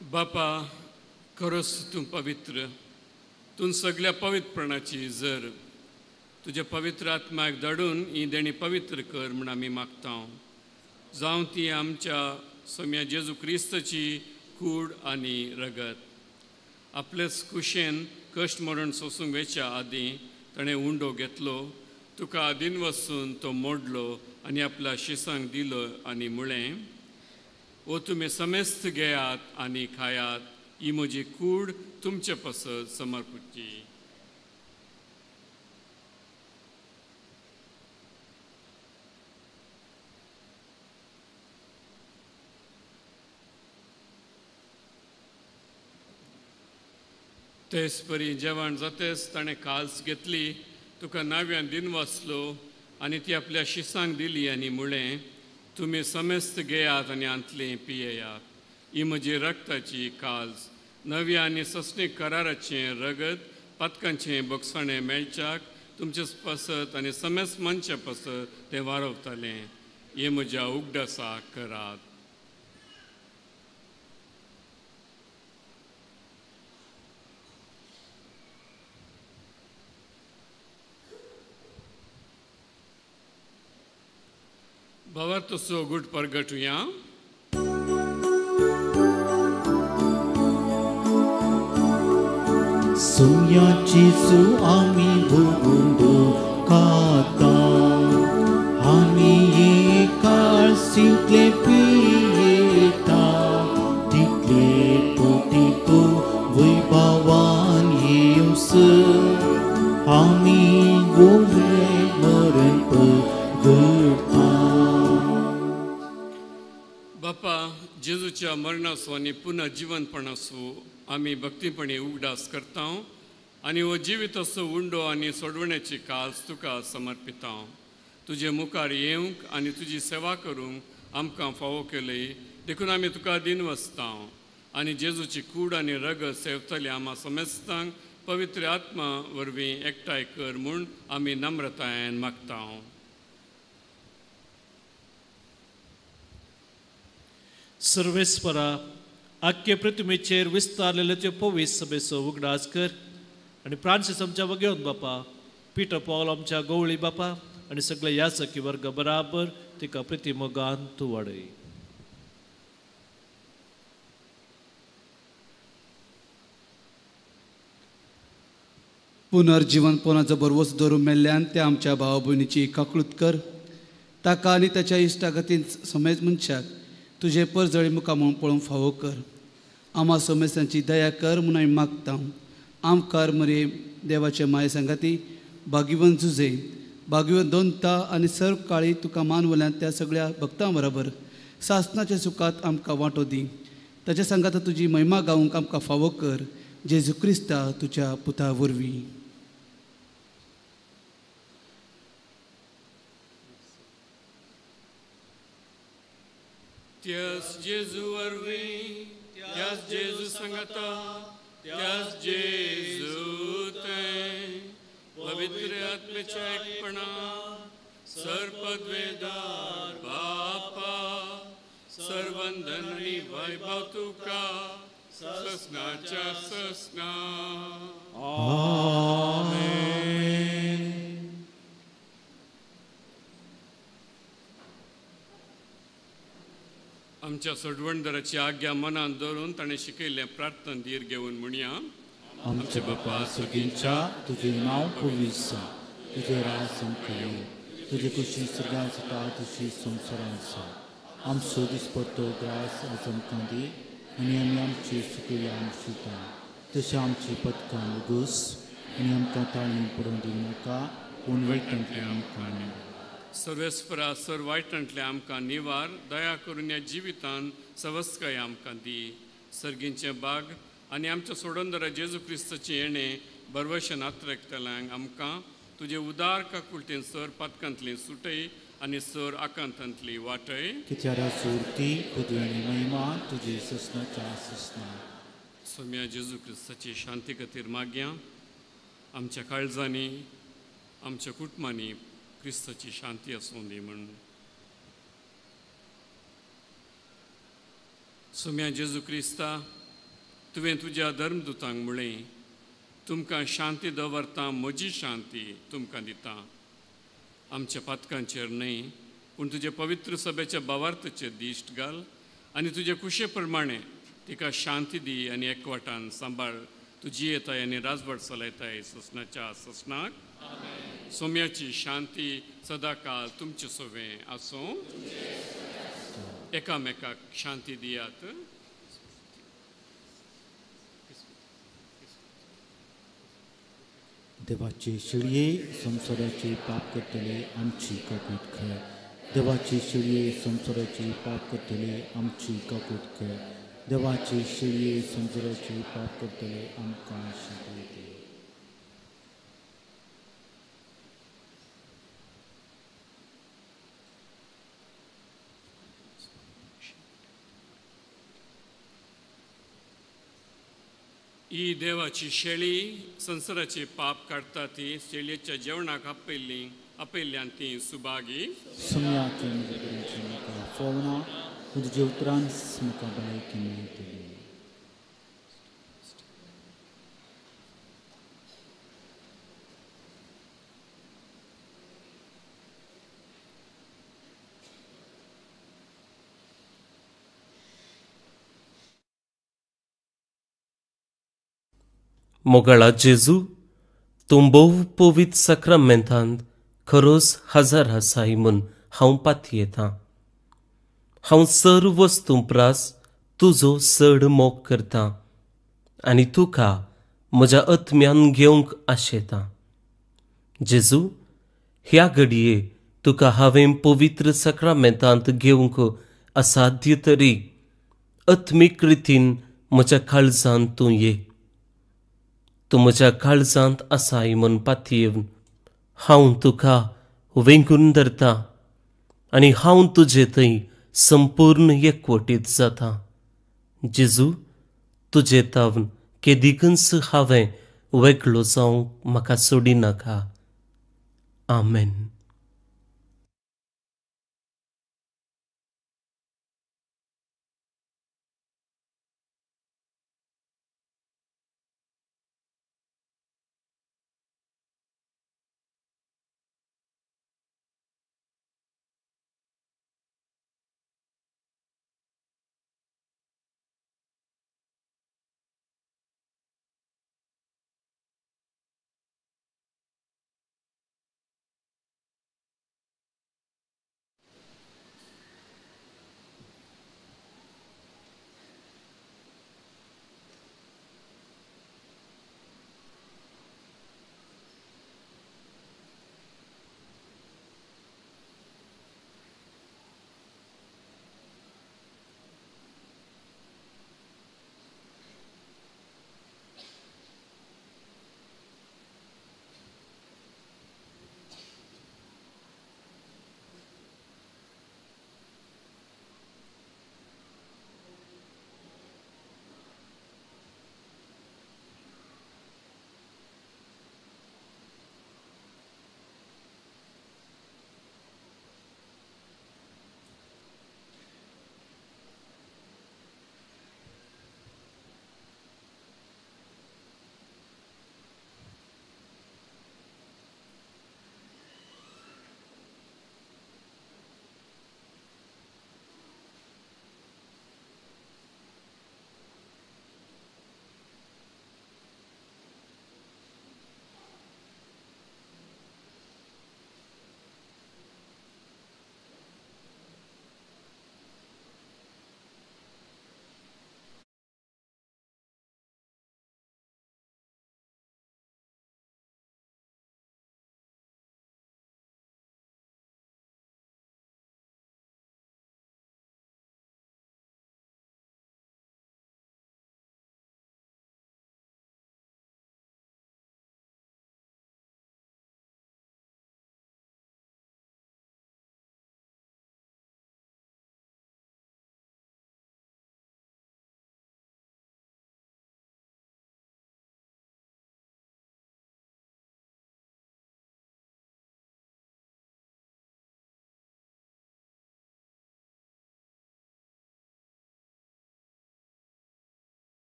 बापा खरोच तूं पवित्र तूं सगळ्या पवित्रपणाची जर तुज्या पवित्र आत्म्याक धाडून ही देणी पवित्र कर म्हूण आमी मागता जावं ती आमच्या सोम्या जेजू क्रिस्ताची कूड आनी रगत आपलेच कुशेन कश्ट मरण सोसूंक वेच्या आदीं ताणें उंडो घेतलो तुका आदीन वचून तो मोडलो आनी आपल्या शिसांक दिलो आनी म्हळें ओ तुमी समेस्त घेयात आनी खायात ही म्हजी कूड तुमचे पसत समर्पिची तेच परी जेवण जातेच ताणें काल्स घेतली तुका नाव्यान दिन वाचलो आनी ती आपल्या शिसांक दिली आनी म्हळें तुमी समेस्त घेयात आनी आंतले पियेयात ही म्हजी रक्ताची काल्स नव्या आनी ससणीक कराराचें रगत पदकांचें बोगसाणें मेळच्याक तुमचे पसत आनी समेस्त मनचे पसत तें वारवतलें हे म्हज्या उगडासाक करात भावार्थसो गुड परगटुया सोम्याची सु आमी भोगूंदो खाता आमी ये काळ सिंकले पियेता तितले पोटी तो वैभवान येवस आमी गोवे मरण पगडता तुज्या मरणाचो आनी पुन्हा जिवंतपणाचो आमी भक्तीपणी उगडास करता आनी हो जिविताचो उंडो आनी सोडवण्याची कास तुका समर्पिता. तुजे मुखार येवंक आनी तुजी सेवा करूंक आमकां फावो केली देखून आमी तुका दिन वसता आनी जेजूची कूड आनी रगत सेवतली आम्हा समेस्तांक पवित्र आत्मा वरवीं एकठांय कर म्हूण आमी नम्रतायेन मागता. सर्वेस्परा आख्खे प्रतिमेचेर विस्तारलेले ते पवित्र सभेचो उगडास कर आनी फ्रांसीस आमच्या वगेवन बापा, पीटर पॉल आमच्या गवळी बापा आनी सगळे याचकी वर्ग बराबर तिका प्रतिमोगान तूं वाडय. पुनर्जीवनपणाचो बरवस धरून मेल्ल्यान त्या आमच्या भावा भयणीची काकळूत कर. ताका आनी ताच्या इश्टागतीन समेत मनशाक तुजे परजळी मुखार म्हणून पळोवंक फावो कर. आम्हा समेस्तांची दया कर म्हूण आमी मागता. आमकार मरे देवाचे माये सांगाती भाग्यवन झुजे भाग्यवन दोनता आनी सर्व काळी तुका मानवल्यान त्या सगळ्या भक्तां बरोबर सासणाच्या सुखात आमकां वांटो दी. ताच्या सांगात तुजी महिमा गावंक आमकां फावो कर. जेजू क्रिस्ता तुज्या पुता वरवीं. त्यास जेजू वरवीं, त्यास जेजू सांगता, त्यास जेजू तें पवित्र आत्मेच्या एकपणा सर्पद्वेदार बापा सर्वंदन आनी वैभव तुका ससनाच्या ससना. आमच्या सोडवणदाराची आज्ञा मनान दवरून ताणें शिकयल्लें प्रार्थना धीर घेवन म्हणया. आमचे बापा सगळ्यांच्या तुझे नांव पवित्र सा, तुझे राज संकल्प येवं, तुझे कुशी सगळ्यां जाता तुजी संवसारांत आसा. आमचो दिसपट्टो ग्रास आज आमकां दी आनी आमी आमची चुकली आमची तशें आमची पदकां उगूस आनी आमकां ताळणी पडोवन दिनाका पूण वेळटले आमकां. सर्वेस्परा सर वायटांतले आमकां निवार दया करून ह्या जिवितान सवस्काय आमकां दी. सर्गींचे बाग आनी आमच्या सोडवणदारा जेजू क्रिस्ताची येणें बरवशेन आत्रेकतल्यांक आमकां तुजे उदार काकुळटेन सर पदकांतली सुटय आनी सर आकांतांतली वाटय. कित्यार सुरती पदवी आनी महिमा तुजे ससनाच्या ससना. सोम्या जेजू क्रिस्ताची शांती खातीर मागया. आमच्या काळजांनी आमच्या कुटुंबांनी क्रिस्ताची शांती आसूं दी म्हण. सोम्या जेजू क्रिस्ता तुवें तुज्या धर्मदुतांक म्हळें तुमकां शांती दवरता म्हजी शांती तुमकां दिता. आमच्या पातकांचेर न्हय पूण तुजे पवित्र सभेच्या भावार्थाचेर दिश्ट घाल आनी तुजे कुशे प्रमाणे तिका शांती दी आनी एकवटान सांबाळ. तुजी येताय आनी राजवट चलयताय ससनाच्या ससनाक. सोम्याची शांती सदाकाळ तुमचे सोबे आसूं. एकामेकाक शांती दियात. देवाचे शिळये संसाराचे पाप करतले आमची काकूट कर. देवाचे शिळये संसाराचे पाप करतले आमची काकूट कर. देवाचे शिळये संसाराचे पाप करतले आमकां शांती दे. ही देवाची शेळी संसाराचे पाप काडटा ती शेळयेच्या जेवणाक आपयल्ल्यान ती सुभागी. सुम्याचे नजरेचे म्हाका फोवना तुजे उतरांच म्हाका भलायकी मेळटली. मोगाळा जेजू तूं भोव पवित्र सक्रामेंतांत खरोच हजर आसाय म्हूण हांव पाती येतां. हांव सर्व वस्तू प्रास तुजो चड मोग करतां आनी तुका म्हज्या आत्म्यान घेवंक आशेतां. जेजू ह्या घडये तुका हांवें पवित्र सक्रामेंतांत घेवंक असाध्य तरी आत्मीक रितीन म्हज्या काळजांत तूं ये. तूं म्हज्या काळजांत आसाय म्हूण पातयेवन हांव तुका वेंगून धरता आनी हांव तुजे थंय संपूर्ण एकवटीत जाता. जेजू, तुजे तावन केदिकच हांवें वेगळो जावंक म्हाका सोडिनाका. आमेन.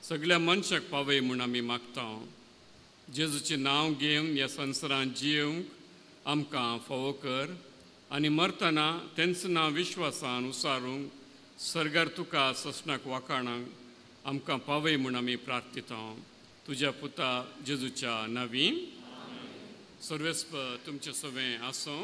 सगळ्या मनशाक पावय म्हूण आमी मागता. जेजूचें नांव घेवन ह्या संवसारांत जियेवंक आमकां फावो कर आनी मरतना तेंचं नांव विश्वासान उसारूंक सर्गार तुका ससनाक वाखाणांक आमकां पावय म्हूण आमी प्रार्थिता तुज्या पुता जेजूच्या नांवीं. सर्वेस्प तुमचें सवें आसूं.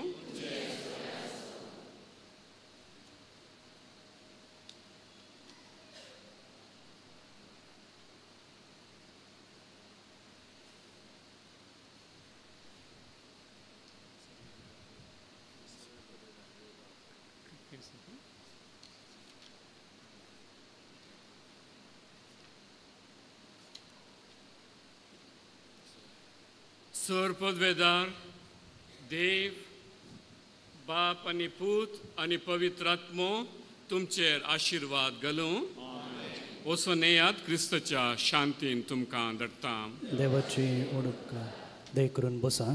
सर पदवेदार देव बाप आनी पूत आनी पवित्र आत्मो तुमचेर आशिर्वाद घालूं. वचून येयात क्रिस्ताच्या शांतीन तुमकां धाडटा. देवाची ओळख दय करून बसा.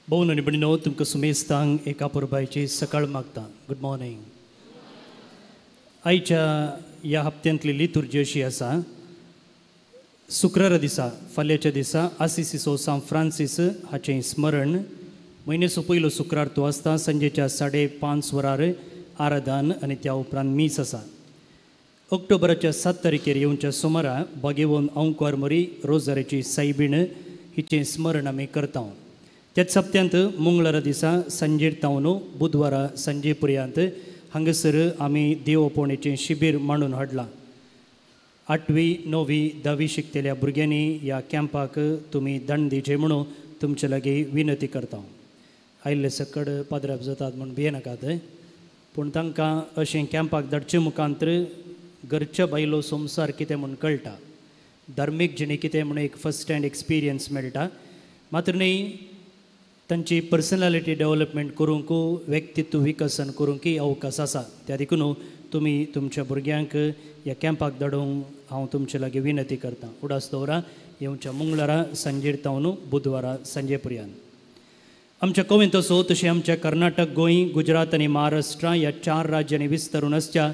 भोवन आनी भयणीनो, तुमकां सुमेस्तांक एका पुरबायची सकाळ मागता. Good morning. आयच्या ह्या हप्त्यांतली लितुर्जी अशी आसा. शुक्रारा दिसा फाल्यांच्या दिसा आसिसिसो सान फ्रांसीस हाचें स्मरण. म्हयन्याचो पयलो शुक्रार तो आसता. संजेच्या 5:30 वरार आराधन आनी त्या उपरांत मीस आसा. ऑक्टोबराच्या 7 तारखेर येवच्या सुमारा बागेवोन अंकवार मरी रोजाऱ्याची सायबीण हिचें स्मरण आमी करता. त्याच हप्त्यांत मंगळारा दिसा सांजेर तावन बुधवारा सांजे पर्यंत हांगासर आमी देव ओपोवणेचें शिबीर मांडून हाडलां. 8वी 9वी 10वी शिकतेल्या भुरग्यांनी ह्या कॅम्पाक तुमी दंड दिवचे म्हणून तुमचे लागीं विनंती करता. आयिल्ले सकड पाद्राप जातात म्हूण भियेनाकात, पूण तांकां अशें कॅम्पाक धाडचे मुखांतर घरच्या बायलो संवसार कितें म्हूण कळटा, धार्मीक जिणे कितें म्हूण एक फस्ट हँड एक्सपिरियन्स मेळटा. मात्र न्ही तांची पर्सनॅलिटी डेव्हलपमेंट करूंक, व्यक्तित्व विकसन करूंकय अवकाश आसा. त्या देखून तुमी तुमच्या भुरग्यांक ह्या कॅम्पाक धाडूंक हांव तुमचे लागीं विनंती करतां. उडास दवरा. येवच्या मंगळारा सांजेर तावन बुधवारा सांजे पर्यंत. आमच्या गोंयांत तसो तशें आमच्या कर्नाटक, गोंय, गुजरात आनी महाराष्ट्र ह्या 4 राज्यांनी विस्तारून आसच्या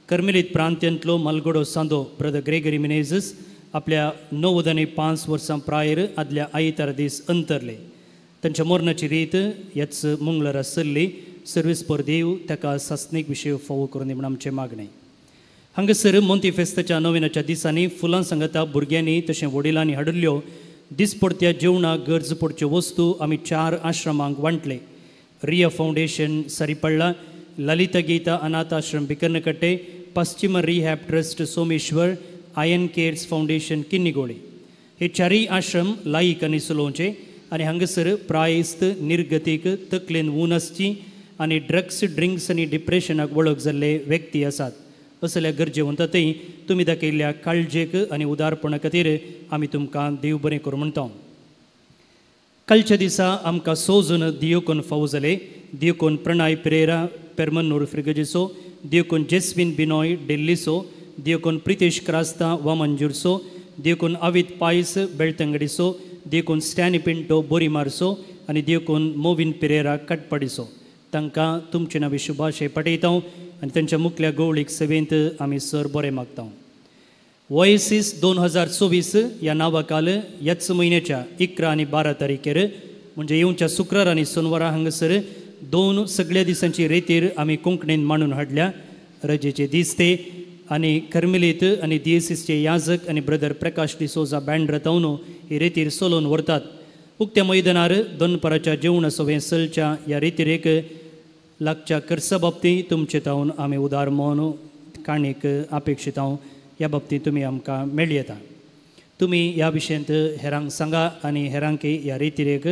कर्मेलीत प्रांत्यांतलो मालगडो सांदो ब्रदर ग्रेगरी मिनेझस आपल्या 95 वर्सां प्रायर आदल्या आयतार दीस अंतरले. तांच्या मरणाची रीत ह्याच मंगळारा सरली. सर्वेस्पर देव ताका सासणीक विशय फावो करून दी म्हण आमचें मागणें. हांगासर मोंती फेस्ताच्या नोवेनाच्या दिसांनी फुलां सांगता भुरग्यांनी तशें वडिलांनी हाडिल्ल्यो दिसपडत्या जेवणाक गरज पडच्यो वस्तू आमी 4 आश्रमांक वांटले. Riya foundation Saripalla, Lalita Gita Anath Ashram Bikarnakatte, Paschim rehab trust Someshwar, आयन केअर्स फावंडेशन किन्निगोळे. हे 4 आश्रम लायक आनी सुलोवचे आनी हांगासर प्रायस्त, निर्गतीक, तकलेन ऊन आसची आनी ड्रग्स, ड्रिंक्स आनी डिप्रेशनाक वळख जाल्ले व्यक्ती आसात. असल्या गरजेवंतांतय तुमी दाखयल्ल्या काळजेक आनी उदारपणा खातीर आमी तुमकां देव बरें करूं म्हणटा. कालच्या दिसा आमकां 6 जण दियोकोन फावो जाले. दियोकोन प्रणय पेरेरा पेरमनूर फ्रिगजिसो, दियोकोन जेस्मिन बिनॉय डेल्लिसो, दियोकोन प्रितेश क्रास्ता वामंजुर्सो, दियोकोन अवित पायस बेळतंगडिसो, दियोकोन स्टॅनी पिंटो बोरीमार्सो आनी दियोकोन मोविन पेरेरा कटपाडिसो. तांकां तुमचे नांवे शुभाशय पाठयता आनी तांच्या मुखल्या गवळीक सेवेंत आमी सर बरें मागता. वॉयसीस 2024 ह्या नांवा काल ह्याच म्हयन्याच्या 11 आनी 12 तारखेर म्हणजे येवच्या शुक्रार आनी सोनवारा हांगासर 2 सगळ्या दिसांची रेतीर आमी कोंकणीन मांडून हाडल्या. रजेचे दीस ते आनी कर्मेलीत आनी दिएसीसचे याजक आनी ब्रदर प्रकाश डिसोजा बँड रावून ही रेतीर सोलोवन व्हरतात. उक्त्या मैदानार दनपाराच्या जेवण सवें सलच्या ह्या रेतीरेक लागच्या खर्चा बाबतींत तुमचे तावन आमी उदार मोन काणीक अपेक्षित ह्या बाबतींत तुमी आमकां मेळ्ळी येता. तुमी ह्या विशयांत हेरांक सांगा आनी हेरांकय ह्या रेतीरेक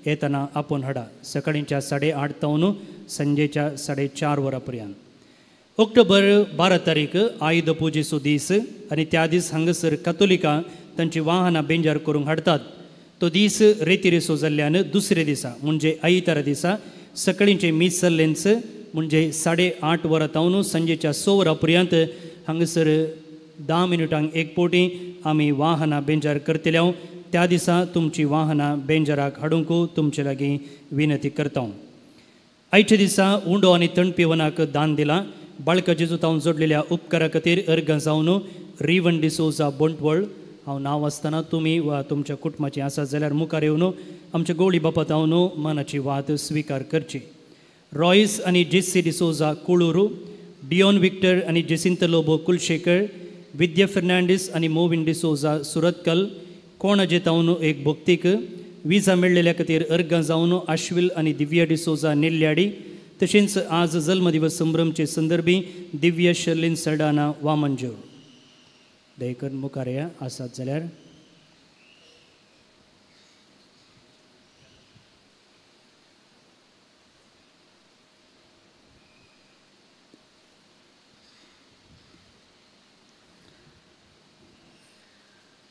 येतना आपोवन हाडा. सकाळींच्या 8:30 तावन संजेच्या 4:30 वरां पर्यंत. ऑक्टोबर 12 तारीख आयुध पुजेचो दीस आनी त्या दीस हांगासर कातोलिकां तांची वाहनां बेंजार करूंक हाडटात. तो दीस रेतीरेसो जाल्ल्यान दुसरे दिसा म्हणजे आयतारा दिसा सकाळींचे मीस सल्लेंच म्हणजे 8:30 वरां तावन संजेच्या 6 वरां पर्यंत हांगासर 10 मिनटांक एक पोटी आमी वाहनां बेंजार करतल्या. त्या दिसा तुमची वाहनां बेंजाराक हाडूंक तुमचे लागीं विनंती करता. आयच्या दिसा उंडो आनी तणपिवनाक दान दिलां. बाळका जेजूतावन जोडलेल्या उपकारा खातीर अर्गां जावन रिवन डिसोजा बोंटवळ, हांव नांव आसतना तुमी वा तुमच्या कुटुंबाची आसात जाल्यार मुखार येवन आमच्या गवळी बापात हांव मनाची वाद स्विकार करची. रॉयस आनी जेसी डिसोजा कोळूरू, डियोन विक्टर आनी जेसिंत लोबो कुलशेकर, विद्या फर्नांडीस आनी मोविन डिसोजा सुरतकल, कोण अजेत हांव एक भोक्तीक, विजा मेळ्ळेल्या खातीर अर्गां जावन आश्विल आनी दिव्या डिसोजा नेल्ल्याडी, तशेंच आज जल्मदिवस संभ्रमचे संदर्भी दिव्या शर्लिन सरडाना वामंजूर. दयकर मुखार या आसात जाल्यार.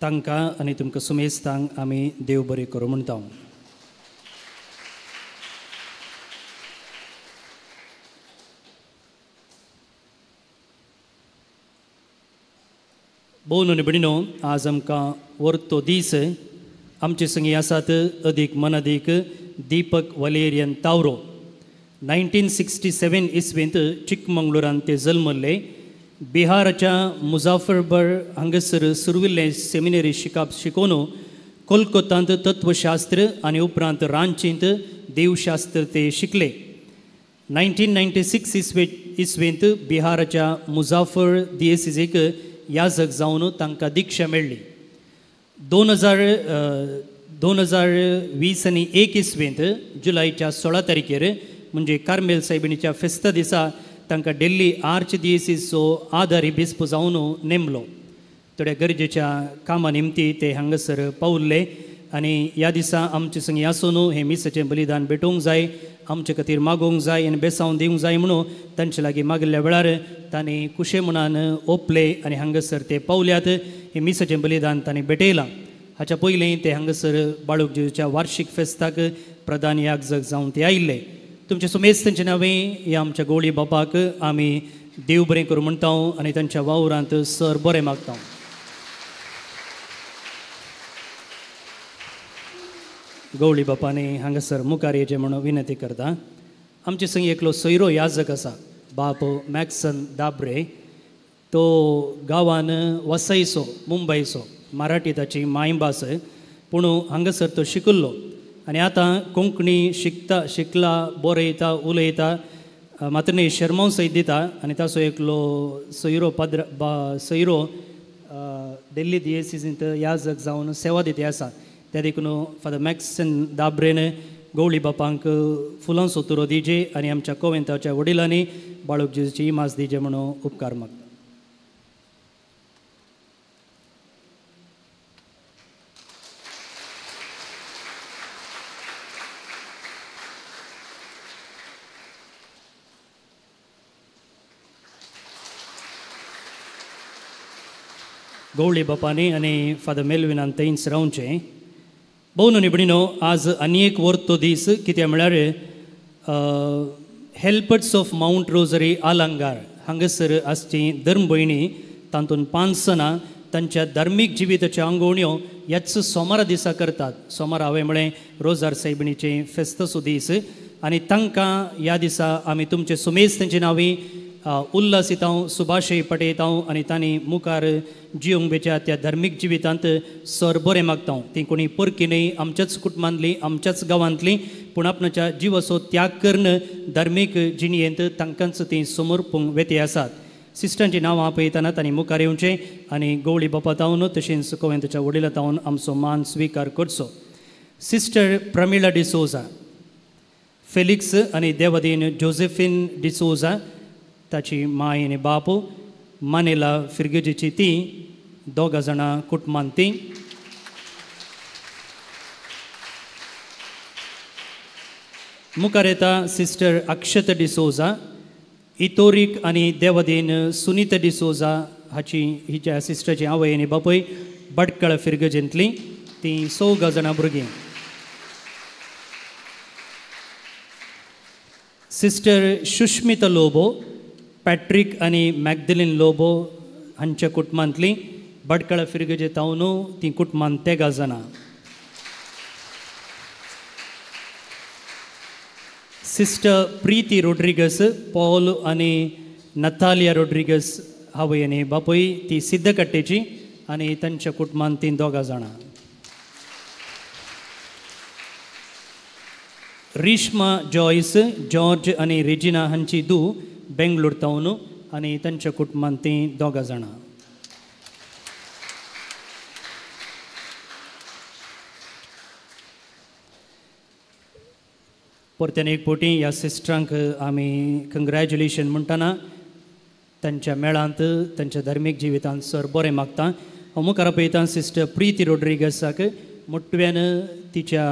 तांकां आनी तुमकां सुमेस्तांक आमी देव बरें करूं म्हणटा. भोव निबडिनो, आज आमकां वर्तो दीस आमचे संगी आसात अदीक मनदीक दीपक वलेरियन तावरो. 1967 इसवेंत चिकमंगळुरांत ते जल्मले. बिहाराच्या मुझाफरबर हांगसर सुरविल्ले सेमिनरी शिकोवन कोलकात्यांत तत्वशास्त्र आनी उपरांत रांचींत देवशास्त्र ते शिकले. 1996 इसवेंत बिहाराच्या मुझाफर दिएसीजेक याजक जावन तांकां दिक्षा मेळ्ळी. 2020 इसवेंत जुलयाच्या 16 तारखेर म्हणजे कार्मेल सायबिणीच्या फेस्ता दिसा तांकां दिल्ली आर्च दिएसीसचो आदारी बिस्प जावन नेमलो. थोड्या गरजेच्या कामा निमती ते हांगासर पावल्ले आनी ह्या दिसा आमचे संगी आसून हे मिसाचें बलिदान भेटोवंक जाय, आमचे खातीर मागोवंक जाय आनी बेसांव दिवंक जाय म्हणून तांचे लागीं मागिल्ल्या वेळार तांणी कुशे मनान ओपले आनी हांगासर ते पावल्यात. हे मिसाचें बलिदान तांणी भेटयलां. हाच्या पयलीं ते हांगासर बाळूक जेजूच्या वार्षिक फेस्ताक प्रधान याजक जावन ते आयिल्ले. तुमचे सुमेस्तांचे नांवें ह्या आमच्या गवळी बापाक आमी देव बरें करूं म्हणटा आनी तांच्या वावरांत सर बरें मागता. गवळी बापानी हांगासर मुखार येचें म्हणून विनंती करता. आमचे संगी एकलो सोयरो याजक आसा, बाप मॅक्सन दाब्रे. तो गांवान वसईचो, मुंबयचो, मराठी ताची मायभास, पूण हांगासर तो शिकिल्लो आनी आतां कोंकणी शिकला, बरयता, उलयता, मात्र न्ही शर्माव सयत दिता. आनी ताचो एकलो सोयरो सोयरो दिल्ली दिएसीसींत याजक जावन सेवा दिते आसा. त्या देखून फादर मॅक्सन दाब्रेन गवळी बापांक फुलां सोतुरो दिजे आनी आमच्या कोवेंताच्या वडिलांनी बाळूक जेजूची इमास दिजे म्हणून उपकार मागता. गवळी बापांनी आनी फादर मेल्विनान थंयच रावचें. भोव निबडिनो, आज आनी एक वर्तो दीस, कित्याक म्हळ्यार हेल्पर्स ऑफ माउंट रोजरी आलंगार हांगासर आसची धर्म भयणी, तातूंत 5 जाणां तांच्या धार्मीक जिविताच्यो आंगवण्यो ह्याच सोमारा दिसा करतात. सोमार हांवें म्हळें रोजार सायबिणीचें फेस्तसो दीस आनी तांकां ह्या दिसा आमी तुमचे सुमेस्तांची नांवीं उल्हासितांव, सुभाशय पटयतांव आनी तांणी मुखार जिवंक बेच्या त्या धार्मीक जिवितांत सर बरें मागतांव. ती कोणी परकी न्हय, आमच्याच कुटुंबांतली, आमच्याच गांवांतली, पूण आपणाच्या जिवाचो त्याग करून धार्मीक जिणयेंत तांकांच ती समर्पूंक वेते आसात. सिस्टरांची नांवां आपयतना तांणी मुखार येवचें आनी गवळी बापातावन तशेंच कोवेंताच्या वडिलातावन आमचो मान स्विकार करचो. सिस्टर प्रमिला डिसोजा, फेलिक्स आनी देवादीन जोसेफीन डिसोजा ताची माय आनी बाप, मानेला फिर्गेजीची ती 2 जाणां कुटुंबांत ती. मुखार येता सिस्टर अक्षत डिसोजा, इतोरीक आनी देवादीन सुनीता डिसोजा हाची हिच्या सिस्टरची आवय आनी बापय बडकळ फिर्गजेंतली. ती 4 जाणां भुरगीं. सिस्टर सुष्मिता लोबो, पॅट्रिक आनी मॅगदलीन लोबो हांच्या कुटुंबांतली. बडकळ फिर्गजे तावन ती कुटुंबांत 13 जाणां. सिस्टर प्रीती रोड्रिगस, पॉल आनी नतालिया रोड्रिगस आवय आनी बापय, ती सिद्धकट्टेची. आनी तांच्या कुटुंबांत तीं दोगां जाणां. रिश्मा जॉयस, जॉर्ज आनी रेजिना हांची धूव बेंगलोर तावन आनी तांच्या कुटुंबांत तीं दोगां जाणां. परत्यान एक फावटी ह्या सिस्टरांक आमी कंग्रॅच्युलेशन म्हणटना तांच्या मेळांत तांच्या धार्मीक जिवितांत सर बरें मागता. हांव मुखार पळयता सिस्टर प्रिती रोड्रिगसाक मोठव्यान तिच्या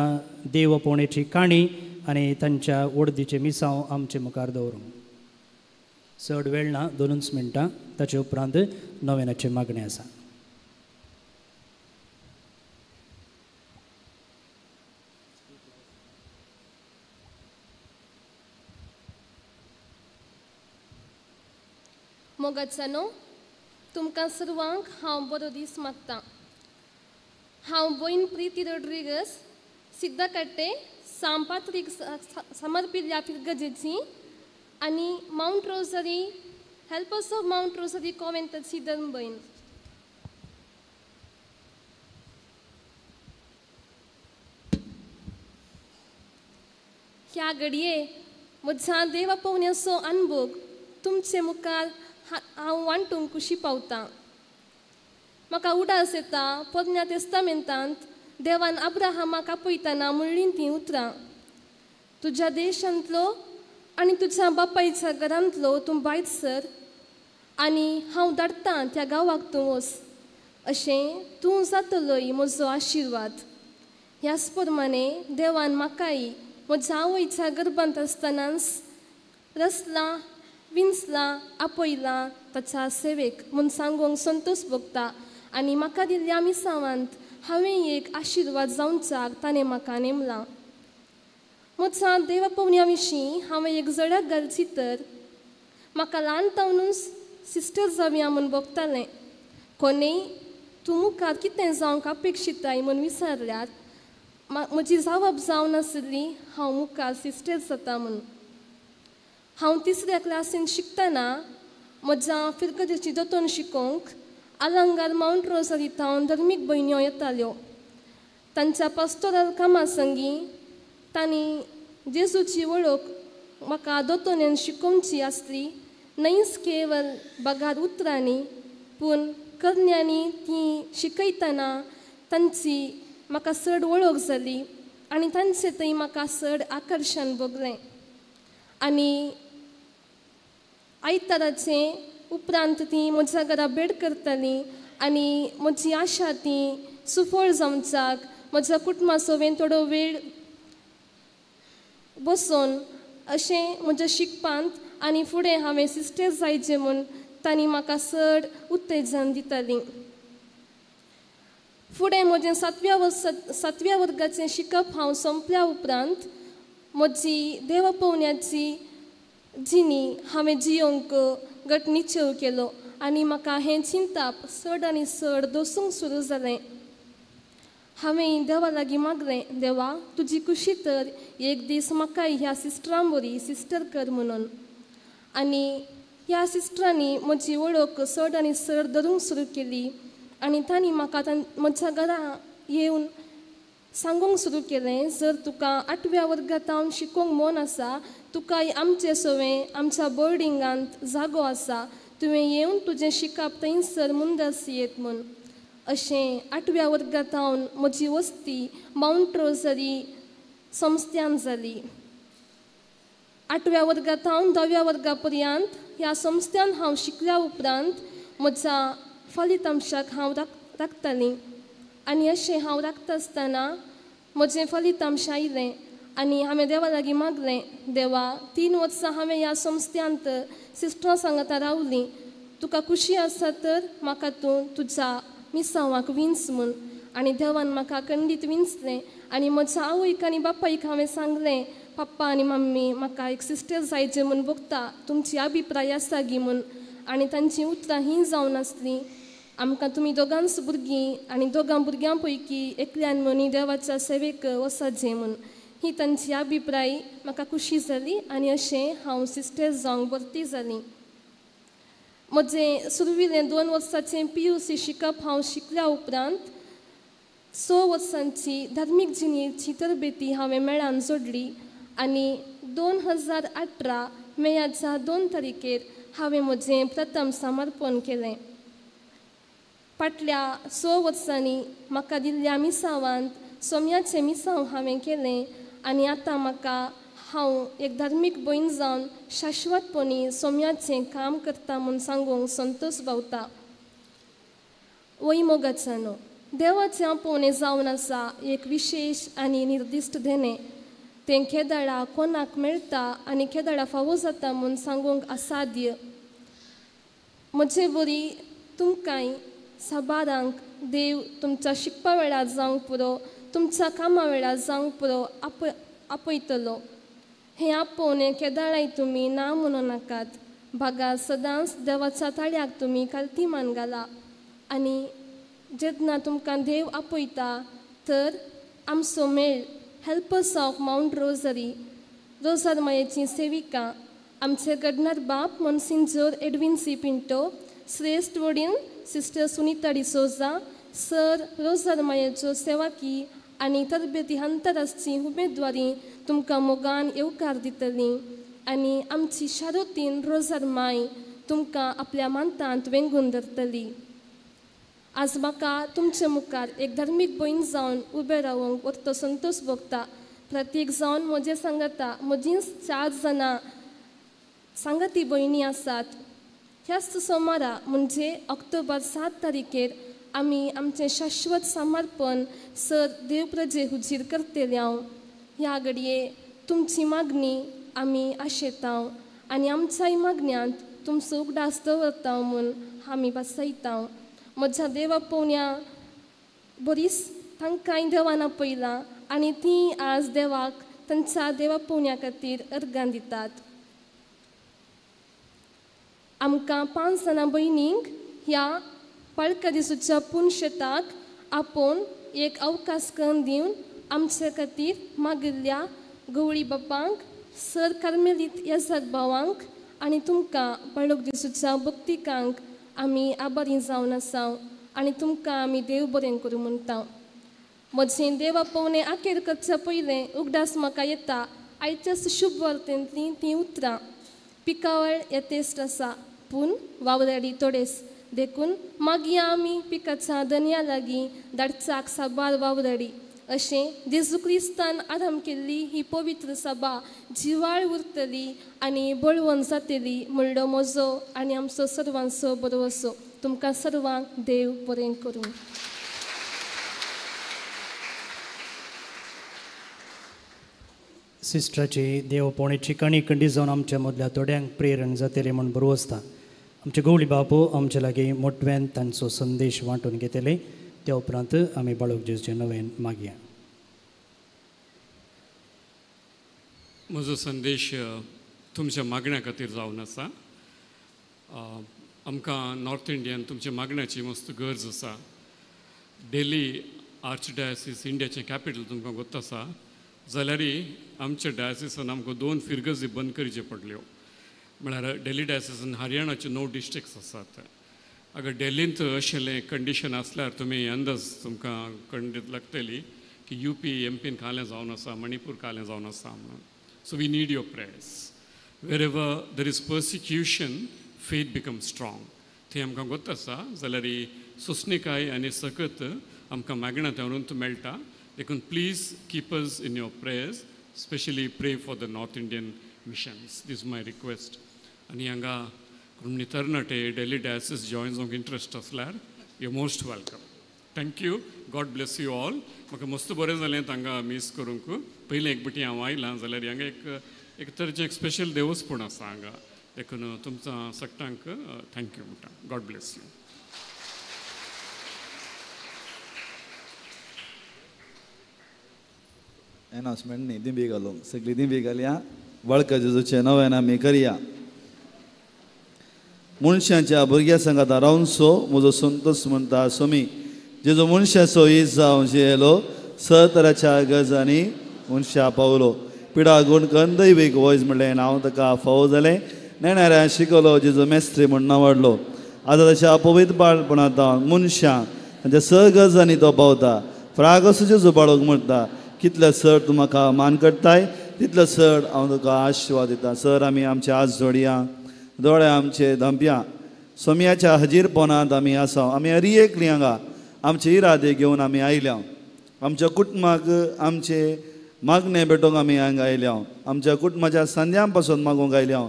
देव पोवण्याची काणी आनी तांच्या वडदीचे मिसांव आमचे मुखार दवरूंक. चड वेळ ना, 2 मिनटां. ताचे उपरांत नोवेनाचे मागणें आसा. मोगाचनो तुमकां सर्वांक हांव बरो दीस मागतां. हांव भयण प्रिती रोड्रिगस सिद्धकाट्टे सान पात्रीक समर्पीत ह्या पिरगजेची आनी mount rosary helpers of mount rosary कॉन्व्हेंटाची धर्म भयण. ह्या घडये म्हज्या देवा पोवण्याचो अनुभव तुमचे मुखार हांव वांटूंक खुशी पावतां. म्हाका उडास येता पोरण्या तेस्तामेंतांत देवान अब्राहमाक आपयतना म्हणली तीं उतरां, तुज्या देशांतलो आनी तुज्या बापायच्या घरांतलो तूं भायर सर आनी हांव धाडटां त्या गांवाक तूं वच. अशें तूं जातलोय म्हजो आशिर्वाद. ह्याच प्रमाणे देवान म्हाकाय म्हज्या आवयच्या गर्भांत आसतनाच रचलां, विंचलां, आपयलां ताच्या सेवेक म्हूण सांगूंक संतोश भोगता. आनी म्हाका दिल्ल्या मिसावांत हांवें एक आशिर्वाद जावंचाक ताणें म्हाका नेमलां. म्हज्या देवा पोवण्या विशीं हांवें एक जळाक घालची तर म्हाका ल्हानतावनूच सिस्टर जावया म्हूण भोगतालें. कोणेय तूं मुखार कितें जावंक अपेक्षिताय म्हूण विचारल्यार म्हजी जावप जावन नासली हांव मुखार सिस्टर जाता म्हूण. हांव 3ऱ्या क्लासीन शिकतना म्हज्या फिरकतेची दोतोन शिकोवंक आलंगार माउंट रोझरी थावन धर्मीक भयण्यो येताल्यो. तांच्या पास्टोरल कामा संगी तांणी जेजूची वळख म्हाका दोतोनेन शिकोवची आसली. न्हयच केवल बागार उतरांनी पूण करण्यांनी ती शिकयतना तांची म्हाका चड वळख जाली आनी तांचे थंय म्हाका चड आकर्शण भोगलें. आनी आयताराचे उपरांत ती म्हज्या घरा भेट करताली आनी म्हजी आशा ती सुफळ जावंचाक म्हज्या कुटुंबाचो थोडो वेळ बसून अशें म्हज्या शिकपांत आनी फुडें हांवें सिस्टर जायचें म्हूण तांणी म्हाका चड उत्तेजन दितालीं. फुडें म्हजें 7व्या वर्गाचें शिकप हांव संपल्या उपरांत म्हजी देवा पोवण्याची जिणी हांवें जियोंक गट निश्चय केलो आनी म्हाका हें चिंताप चड आनी चड दसूंक सुरू जालें. हांवें देवा लागीं मागलें, देवा तुजी खुशी तर एक दीस म्हाकाय ह्या सिस्टरां बरी सिस्टर कर म्हणून. आनी ह्या सिस्टरांनी म्हजी वळख चड आनी चड धरूंक सुरू केली आनी तांणी म्हाका म्हज्या घरा येवन सांगूंक सुरू केलें, जर तुका 8व्या वर्गांत हांव शिकोवंक मन आसा, तुकाय आमचे सवें आमच्या बोर्डिंगांत जागो आसा, तुवें येवन तुजें शिकप थंयसर मुंदरसियेत म्हूण. अशें 8व्या वर्गांत हांव म्हजी वस्ती माउंट रोझरी संस्थ्यान जाली. 8व्या वर्गांत हांव 10व्या वर्गा पर्यंत ह्या संस्थ्यान हांव शिकल्या उपरांत म्हज्या फलितांशाक हांव राखतालीं आनी अशें हांव राखता आसतना म्हजें फलितांश आयलें आनी हांवें देवा लागीं मागलें, देवा 3 वर्सां हांवें ह्या संस्थ्यांत सिस्टरां सांगाता रावलीं, तुका खुशी आसा तर म्हाका तूं तुज्या मिसांवाक विंच म्हूण. आनी देवान म्हाका खंडीत विंचलें आनी म्हज्या आवयक आनी बापायक हांवें सांगलें, पप्पा आनी मम्मी म्हाका एक सिस्टर जायचें म्हूण भोगता, तुमची अभिप्राय आसा गी म्हूण. आनी तांचीं उतरां हीं जावन आसलीं, आमकां तुमी दोगांच भुरगीं आनी दोगां भुरग्यां पैकी एकल्यान मनी देवाच्या सेवेक वचचें म्हूण. ही तांची अभिप्राय म्हाका खुशी जाली आनी अशें हांव सिस्टर जावंक भरती जाली. म्हजें सुरविलें 2 वर्सांचें PUC शिकप हांव शिकल्या उपरांत 6 वर्सांची धार्मीक जिणेची तरबेती हांवें मेळान जोडली आनी 2018 मेयाच्या 2 तारखेर हांवें म्हजें प्रथम समर्पण केलें. फाटल्या 6 वर्सांनी म्हाका दिल्ल्या मिसावांत सोम्याचें मिसाव हांवें केलें आनी आतां म्हाका हांव एक धार्मीक भयण जावन शाश्वतपणी सोम्याचें काम करता म्हूण सांगूंक संतोश भोगता. वैमोगाच्यानो देवाचें आपोवणें जावन आसा एक विशेष आनी निर्दिश्ट देणें. तें केदाळा कोणाक मेळटा आनी केदाळा फावो जाता म्हूण सांगूंक असाध्य. म्हजे बरी तुमकांय साबारांक देव तुमच्या शिकपा वेळार जावंक पुरो, तुमच्या कामा वेळार जावंक पुरो आपयतलो. हें आपोवणें केदाळाय तुमी ना म्हणूं नाकात. भागा सदांच देवाच्या ताळ्याक तुमी काल्तिमान घाला आनी जेन्ना तुमकां देव आपयता तर आमचो मेळ हेल्पर्स ऑफ माउंट रोझरी रोझर मायेची सेविका आमचे गडनर बाप मोन्सिंजोर एडविन सी पिंटो, श्रेष्ठ वडील सिस्टर सुनीता डिसोजा, सर रोझर मायेच्यो सेवाकी आनी तरबेती आंतरराष्ट्रीय उमेदवारी तुमकां मोगान येवकार दितली आनी आमची शारोतीन रोझर माय तुमकां आपल्या मांतांत वेंगून धरतली. आज म्हाका तुमचे मुखार एक धार्मीक भयण जावन उबें रावंक वरतो संतोश भोगता. प्रत्येक जावन म्हजे सांगता म्हजींच 4 जाणां सांगती भयणी आसात. ह्याच सोमारा म्हणजे ऑक्टोबर 7 तारखेर आमी आमचें शाश्वत समर्पण सर देवप्रजे हुजीर करतल्यांव. ह्या घडये तुमची मागणी आमी आशेतांव आनी आमच्याय मागण्यांत तुमचो उगडास दवरता म्हूण आमी बसयतांव. म्हज्या देवा पोवण्या बरीच तांकांय देवान आपयलां आनी तीं आज देवाक तांच्या देवा पोवण्या खातीर अर्गां दितात. आमकां 5 जाणां भयणींक ह्या पाळका दिसूच्या पुनशेताक आपोवन एक अवकाश करून दिवन आमचे खातीर मागिल्ल्या गवळी बापांक, सर कार्मेलीत येजक भावांक आनी तुमकां पाळोक दिसूच्या भक्तिकांक आमी आभारी जावन आसाव आनी तुमकां आमी देव बरें करूं म्हणटाव. म्हजें देवा पोवणें आखेर करचे पयलें उगडास म्हाका येता आयच्याच शुभ वार्तेंतलीं तीं उतरां. पिकावळ येतेस्त आसा पूण वावराडी थोडेस देखून मागीर आमी पिकाच्या दन्या लागीं धाडचाक साबार वावराडी. अशें जेजू क्रिस्तान आराम केल्ली ही पवित्र सभा जिवाळ उरतली आनी बळवंत जातली म्हणलो म्हजो आनी आमचो सर्वांचो बरो असो. तुमकां सर्वांक देव बरें करूं. सिस्टराची देवपोवणेची काणी खंडी जावन आमच्या मदल्या थोड्यांक प्रेरण जातले म्हूण बरो आसता. आमचे गवळी बापू आमचे लागीं मोठव्यान तांचो संदेश वांटून घेतले. त्या उपरांत आमी बाळूक जेजूचे नवें मागया. म्हजो संदेश तुमच्या मागण्या खातीर जावन आसा. आमकां नॉर्थ इंडियान तुमच्या मागण्याची मस्त गरज आसा. डेली आर्चडायसीस इंडियाचें कॅपिटल तुमकां गोत आसा जाल्यारय आमच्या डायसिसान आमकां 2 फिरगजी बंद करच्यो पडल्यो. म्हळ्यार डेली डायसिसान हरियाणाचे 9 डिस्ट्रिक्ट्स आसात. अगर डेल्लींत अशें कंडिशन आसल्यार तुमी अंदाज तुमकां खंडीत लागतली की UP MPन कालें जावन आसा, मणिपूर कालें जावन आसा म्हणून. So we need your prayers. Wherever there is persecution faith becomes strong. थंय आमकां गोत आसा जाल्यार ही सुस्निकाय आनी सकत आमकां मागण्या तेवरूंत मेळटा. देखून please keep us in your prayers, specially pray for the north Indian missions. This my request. आनी हांगा कोण तरणाटे डेली डायसिस जॉयन जावंक इंट्रस्ट आसल्यार you most welcome. Thank you. God bless you all. म्हाका मस्त बरें जालें हांगा मीस करूंक. पयलें एक बटी हांव आयलां जाल्यार हांगा एक तरेचें एक स्पेशल देवस्पूण आसा हांगा. देखून तुमच्या सगळ्यांक थँक्यू म्हणटा. God bless you. अनाउन्समेंट न्ही ती बी घालूंक सगळीं ती बी घालया. वळख जेजूचें नवें आमी करया. मनशांच्या भुरग्या सांगाता रावन सो म्हजो संतोश म्हणटा सोमी जेजो मनशाचो इज जावं जियेलो 6 तरांच्या गजांनी मनशा पावलो. पिडा गुण कन दैवीक वॉयस म्हणलें हांव ताका फावो जालें नेणाऱ्या शिकलो जेजो मेस्त्री म्हूण नावाडलो आतां तशें अपवित्र बाळपणांत मनशां तांच्या सहगजांनी तो पावता फ्रागस जेजो बाळोक म्हणटा कितले सर तूं म्हाका मान करताय तितले सर हांव तुका आशिर्वाद दिता सर आमी आमचे आज जोडया दोळे आमचे धांप्या सोम्याच्या हजीरपणांत आमी आसा आमी हरी एकली हांगा आमचे इरादे घेवन आमी आयल्या आमच्या कुटुंबाक आमचे मागणे भेटोवंक आमी हांगा आयल्या आमच्या कुटुंबाच्या संद्यां पासून मागोवंक आयल्या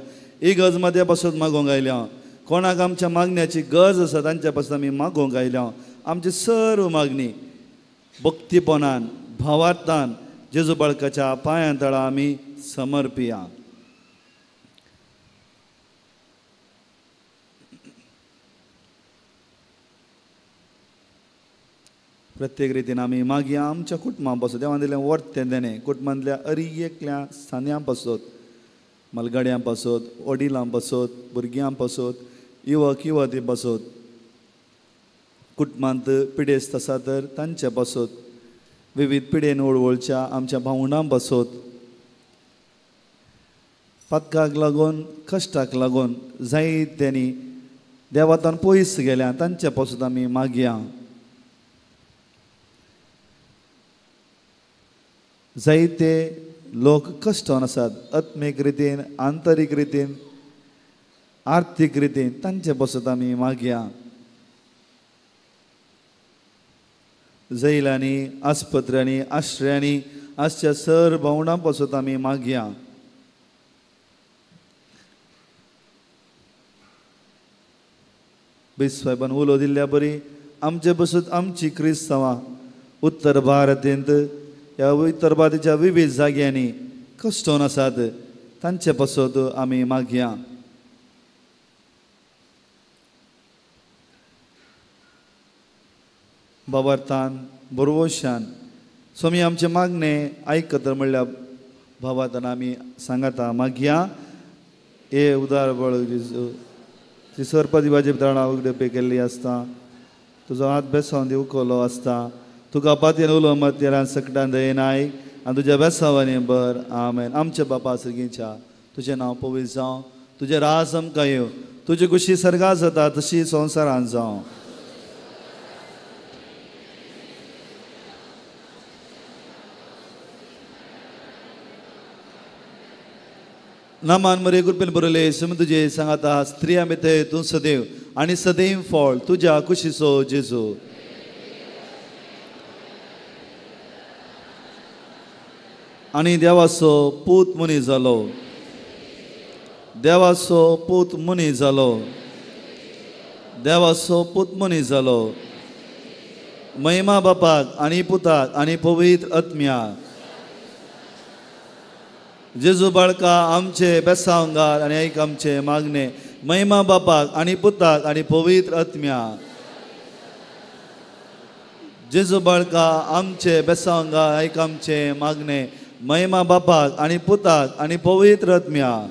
इगज मदें पासून मागोवंक आयल्या कोणाक आमच्या मागण्याची गरज आसा तांच्या पासून आमी मागोवंक आयल्या आमची सर्व मागणी भक्तीपणान भावार्थान जेजू बाळकाच्या पांयां तळा आमी समर्पिया प्रत्येक रितीन आमी मागया आमच्या कुटुंबां पासून देवान दिलें वर्तें देणें कुटुंबांतल्या एकल्या सान्यां पासून मलगड्यां पासून वडिलां पासून भुरग्यां पासून युवक युवती पासून कुटुंबांत पिडेस्त आसा तर तांचे पासून विविध पिडेन ओळवळच्या आमच्या भावंडां पासून पदकाक लागून कश्टाक लागून जायत्यांनी देवातान पयस गेल्या तांचे पासून आमी मागया जायते लोक कश्टान आसात आत्मीक रितीन आंतरीक रितीन आर्थीक रितीन तांचे पासून आमी मागया जैलांनी आस्पत्र्यांनी आश्रयांनी आसच्या सर भावंडां पासून आमी मागया बेसवायबान उलो दिल्ल्या बरी आमचे पासून आमची क्रिस्तांवां उत्तर भारतींत ह्या उत्तर भारताच्या विविध जाग्यांनी कश्टोन आसात तांचे पासून आमी मागया भावार्थान बरोवशान सोमी आमचे मागणे आयकतर म्हणल्यार भावार्थान आमी सांगाता मागया हे उदार बळ ती सरपदी भाजी तळा उगडे पे केल्ली आसता तुजो हात बेसावन दिवकलो आसता तुका पातयेन उलो मत्यारान सकटान दयनाय आनी तुज्या बेसावांनी बर आमेन आमच्या बापा सर्गीच्या तुजें नांव पवित्र जावं तुजें राज आमकां येवं तुजी खुशी सर्गांत जाता तशी संवसारांत जावं नामान मरे कृपेन बरयले सम तुजे सांगाता स्त्रिया भितर तूं सदैव आनी सदैव फळ तुज्या कुशीचो जेजू आनी देवाचो पूत मुनी जालो देवाचो पूत मुनी जालो देवाचो पूत मुनी जालो महिमा बापाक आनी पुताक आनी पवित्र आत्म्याक जेजू बाळका आमचे बेसावंगार आनी एक आमचे मागणे महिमा बापाक आनी पुताक आनी पवित्र आत्म्याक जेजू बाळका आमचे बेसावंगार एक आमचे मागणे महिमा बापाक आनी पुताक आनी पवित्र आत्म्याक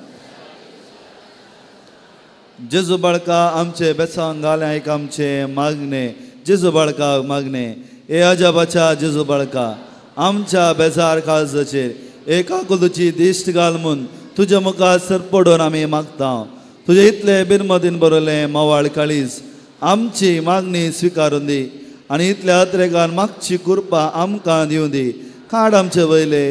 जेजू बाळका आमचे बेसावंगार एक आमचे मागणे जेजू बाळकाक मागणे ए अजाबाच्या जेजू बाळका आमच्या बेजार काळजाचेर एका कुलची दिश्ट घाल म्हूण तुज्या मुखार सरपडून आमी मागता तुजे इतले बिनमदीन बरयलें मावाळ काळीज आमची मागणी स्विकारून दी आनी इतल्या अत्रेकार मागची कृपा आमकां दिवं दी काड आमचे वयले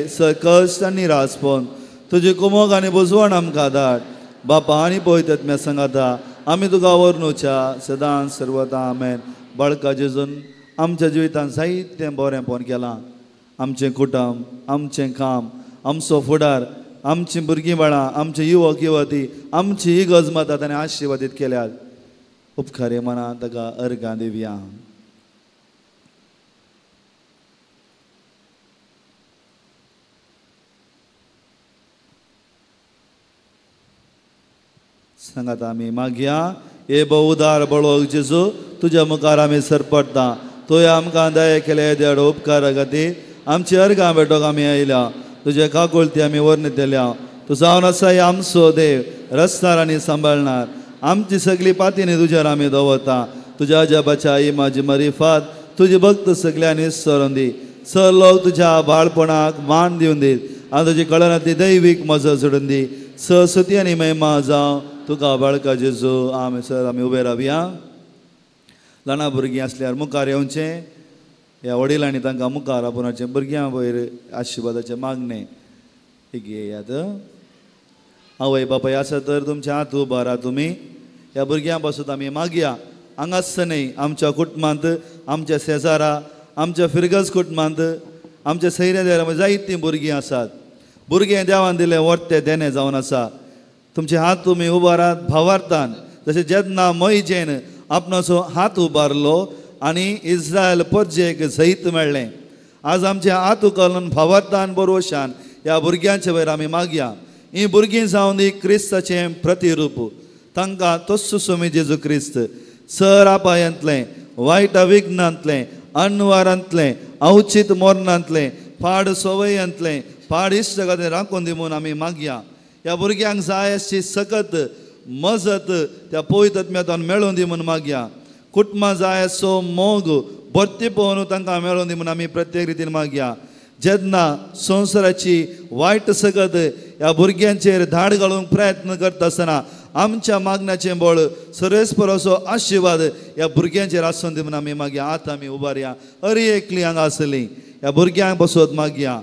कश्ट आनी निरासपण तुजी कुमोग आनी बुजवण आमकां धाड बापा आनी पळयतात मे सांगाता आमी तुका वर्णुच्या सदां सर्वता आमेन बाळका जेजून आमच्या जिवितांत जायतें बरेंपण केलां आमचें कुटुंब आमचें काम आमचो फुडार आमचीं भुरगीं बाळां आमचे युवक युवती आमची इगज मतां ताणें आशिर्वादीत केल्यात उपकारी मना ताका अर्गां दिवया सांगात आमी मागया हे बहुदार बळोक जेजू तुज्या मुखार आमी सरपडटा तुवें आमकां दया केले देड उपकारा खातीर आमची अर्गां भेटोवंक आमी आयल्या तुजे काकुळती आमी वर्णितल्या तूं जावन आसा आमचो देव रस्तार आनी सांबाळणार आमची सगळी पातींनी तुज्यार आमी दवरता तुज्या जबाच्या आई म्हाजी मरिफात तुजी भक्त सगळ्यांनी विसरून दी सर लोक तुज्या बाळपणाक मान दिवन दीत आनी तुजी कळनातली दैवीक मजत सोडून दी सती आनी महिमा जावं तुका बाळका जेजू आमी सर आमी उबे रावया. ल्हान भुरगीं आसल्यार मुखार येवचें. ह्या वडिलांनी तांकां मुखार आपोवनाचें भुरग्यां वयर आशिर्वादाचें मागणें एक घेयात. आवय बापाय आसा तर तुमच्या हात उबारा. तुमी ह्या भुरग्यां पासून आमी मागया. हांगाच न्हय आमच्या कुटुंबांत, आमच्या शेजारा, आमच्या फिरगस कुटुंबांत, आमच्या सैऱ्या जायतीं भुरगीं आसात. भुरगें देवान दिलें वर्तें देणें जावन आसा. तुमचे हात तुमी उबारात भावार्थान. जशें जेन्ना मोइजेन आपणाचो हात उबारलो आनी इस्रायल परजेक जैत मेळ्ळें. आज आमचे हात उखलून भावार्थान बरोवशान ह्या भुरग्यांचे वयर आमी मागया. ही भुरगीं जावन ही क्रिस्ताचें प्रतिरूप. तांकां तस्सो सोमी जेजू क्रिस्त सर आपायांतलें, वायट विघ्नांतलें, अणवारांतलें, अवचित मोरणांतलें, पाड सवयांतलें, पाड इश्टगादें राखून दी म्हूण आमी मागया. ह्या भुरग्यांक जाय आसची सकत मजत त्या पवित्र आत्म्यातून मेळोवन दी म्हूण मागया. कुटुंबां जाय आसचो मोग भरती पळोवन तांकां मेळोवन दी म्हूण आमी प्रत्येक रितीन मागया. जेन्ना संवसाराची वायट सकत ह्या भुरग्यांचेर धाड घालूंक प्रयत्न करता आसतना आमच्या मागण्याचें बळ सर्वेस्पर असो आशिर्वाद ह्या भुरग्यांचेर आसून दी म्हूण आमी मागया. आतां आमी उबारया. अरी एकलीं हांगा आसलीं ह्या भुरग्यांक बसोत मागया.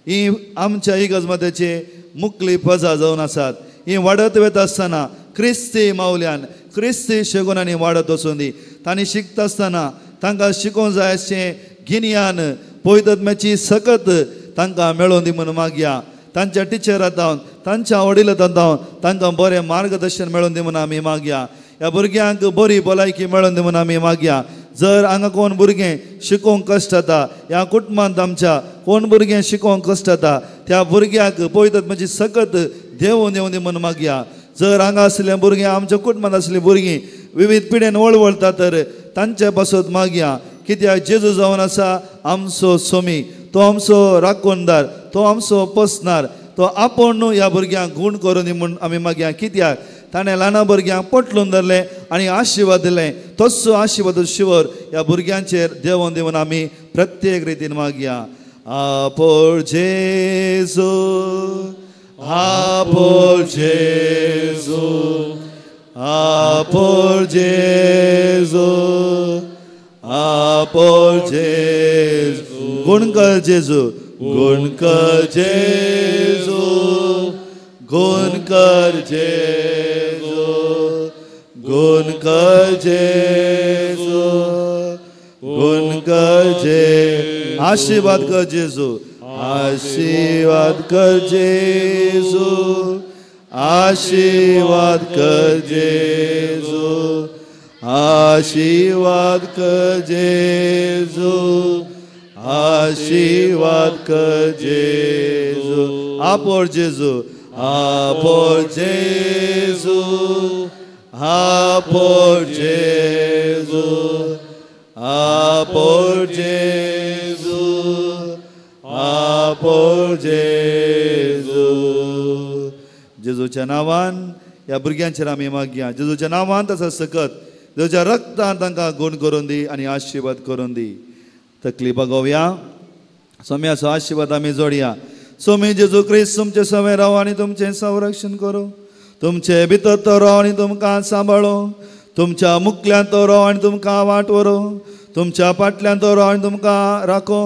ही आमच्या इगर्जेचे मुखली प्रजा जावन आसात. ही वाडत वता आसतना क्रिस्ती मावल्यान क्रिस्ती शेगोनांनी वाडत वचून दी. तांणी शिकता आसतना तांकां शिकोवंक जाय अशें गिन्यान पवित्र आत्म्याची सकत तांकां मेळोवन दी म्हणून मागया. तांच्या टिचरांत तांच्या वडिलांत तांकां बरें मार्गदर्शन मेळोवन दी म्हणून आमी मागया. ह्या भुरग्यांक बरी भलायकी मेळोवन दी म्हणून आमी मागया. जर हांगा कोण भुरगें शिकोवंक कश्ट जाता, ह्या कुटुंबांत आमच्या कोण भुरगें शिकोवंक कश्ट जाता, त्या भुरग्याक पवित्र आत्म्याची सकत देवून येवं दी म्हणून मागया. जर हांगा आसलें भुरगें आमच्या कुटुंबांत आसलीं भुरगीं विविध पिडेन वळवळटा तर तांचे पासून मागया. कित्याक जेजू जावन आसा आमचो सोमी, तो आमचो राखणदार, तो आमचो पोसणार, तो आपूण ह्या भुरग्यांक गूण करून दी म्हूण आमी मागया. कित्याक ताणें ल्हान भुरग्यांक पटलून धरलें आनी आशिर्वाद दिलें. तसो आशिर्वाद शिवर ह्या भुरग्यांचेर देवून दी म्हूण आमी प्रत्येक रितीन मागया. आपोळ जेजू, आपोळ जेजू, आपोळ जेजू, आपोळ जेजू. गुण कर जेजू, गुण कर जेजू, गुण कर जेजू, गुण कर जेजू, गुण कर जे. आशीर्वाद कर जेजू, आशीर्वाद कर जेजू, आशीर्वाद कर जेजू, आशीर्वाद कर जेजू, आशीर्वाद कर जेजू. आपोळ जेजू, आपोळ जेजू, आपोळ जेजू, आपोळ जेजू, आपोळ जेजू. जेजूच्या नांवान ह्या भुरग्यांचेर आमी मागया. जेजूच्या नांवान तसा सकत जेजूच्या रक्तान तांकां गूण करून दी आनी आशिर्वाद करून दी. तकली बगोवया. सोम्याचो आशिर्वाद आमी जोडया. सोमी जेजू क्रिस्त तुमचे सवय राव आनी तुमचें संरक्षण करूं. तुमचे भितर तो राव आनी तुमकां सांबाळो. तुमच्या मुखल्यान तो राव आनी तुमकां वाट व्हरो. तुमच्या फाटल्यान तो राव आनी तुमकां राखो.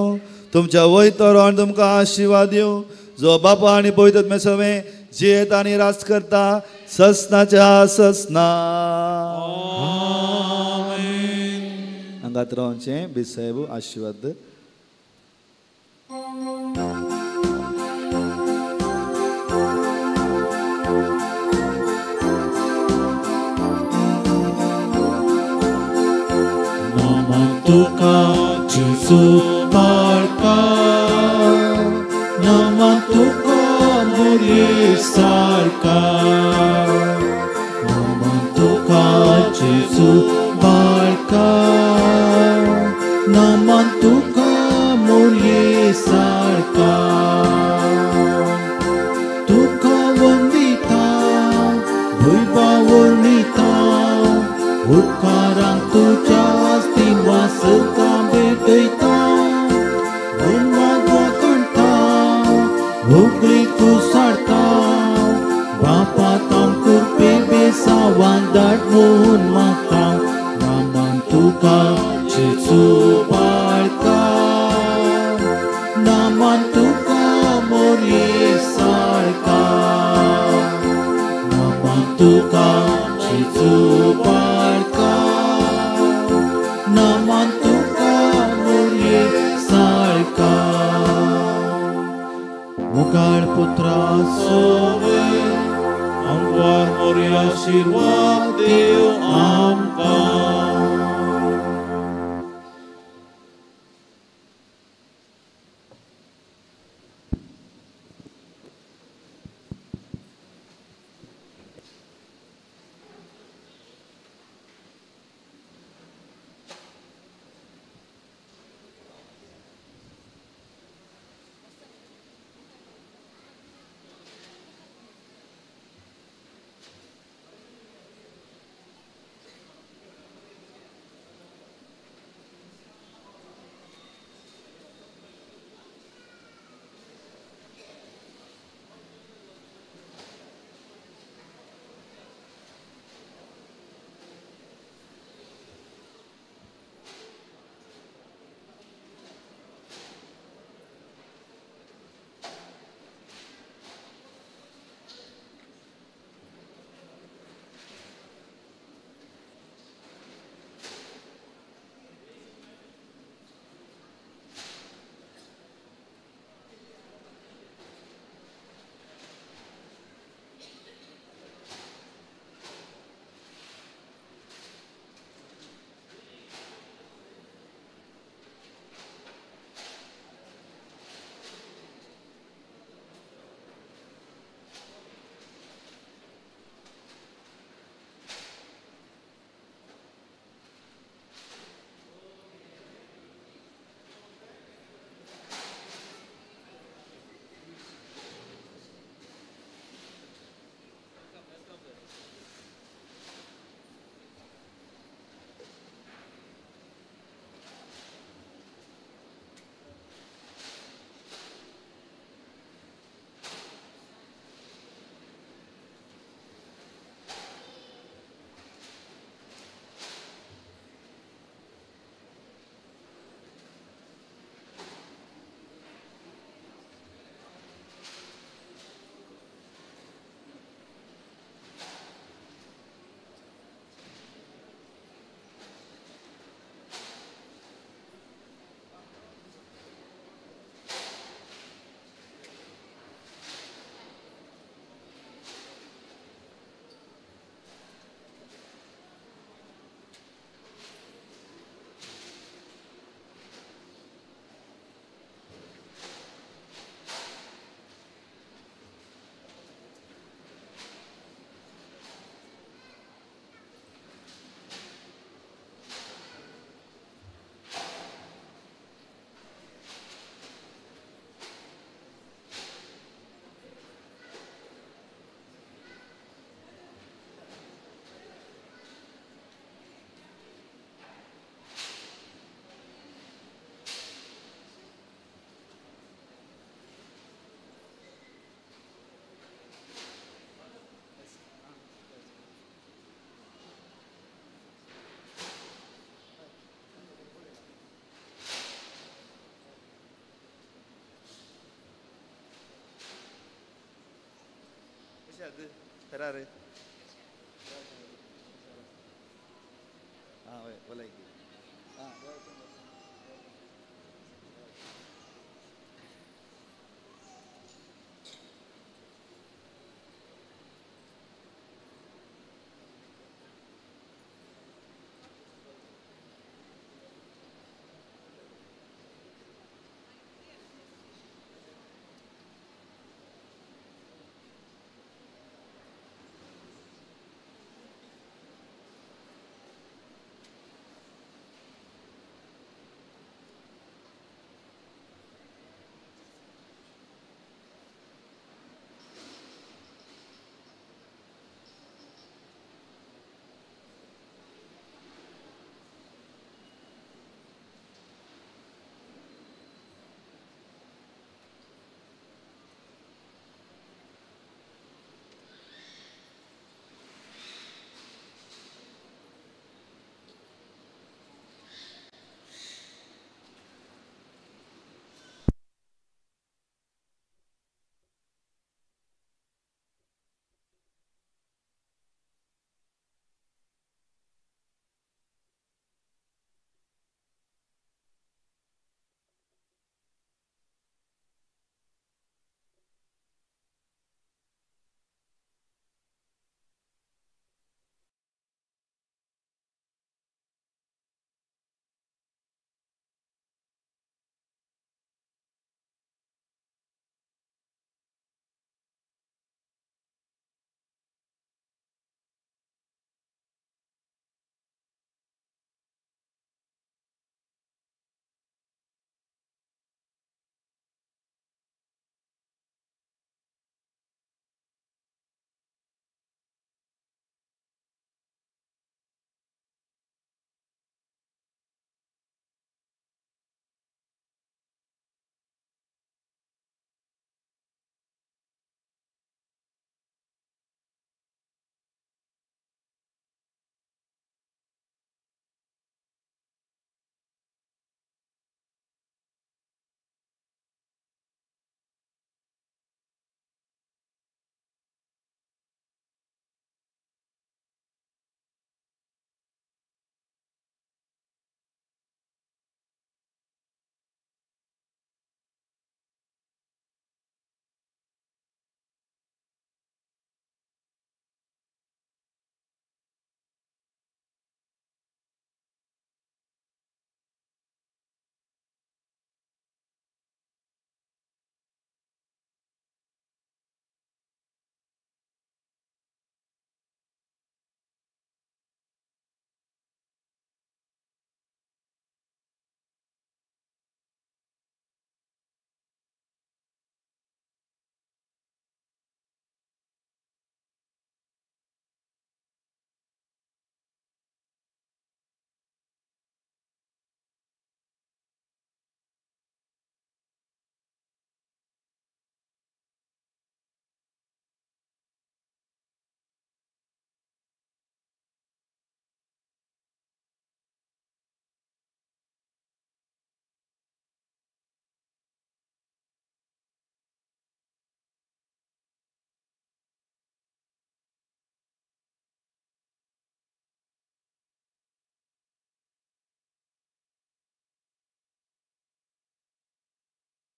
तुमच्या वयर तो राव आनी तुमकां आशिर्वाद दिवं. जो बापा आनी पवित्र आत्म्या सवें जियेत आनी राज करता ससनाच्या ससना. हांगात रावचें बिसाहेब आशिर्वाद. तुका जेजू बाळका, नमन तुका मुरी सारका. नमन तुका जेजू बाळका, नमन तुका मुरी सारका. तुका वंदिता वैभा वर्णिता, उपकारांक तुज्या वासका भेटयता. वनवाद वखणटा, उगली तूं सारता. बापा सावान धाडून म्हाका नामान तुका जेजू बाळका नामान तुका मोरी साळका नामान तुका जेजू बाळका नामान तुका मोरी साळका मुखार पुत्रा सोवे आमकां मोरी आशीर्वाद देव आमकां Ferrari. Ah, ouais, voilà. Ah, ouais.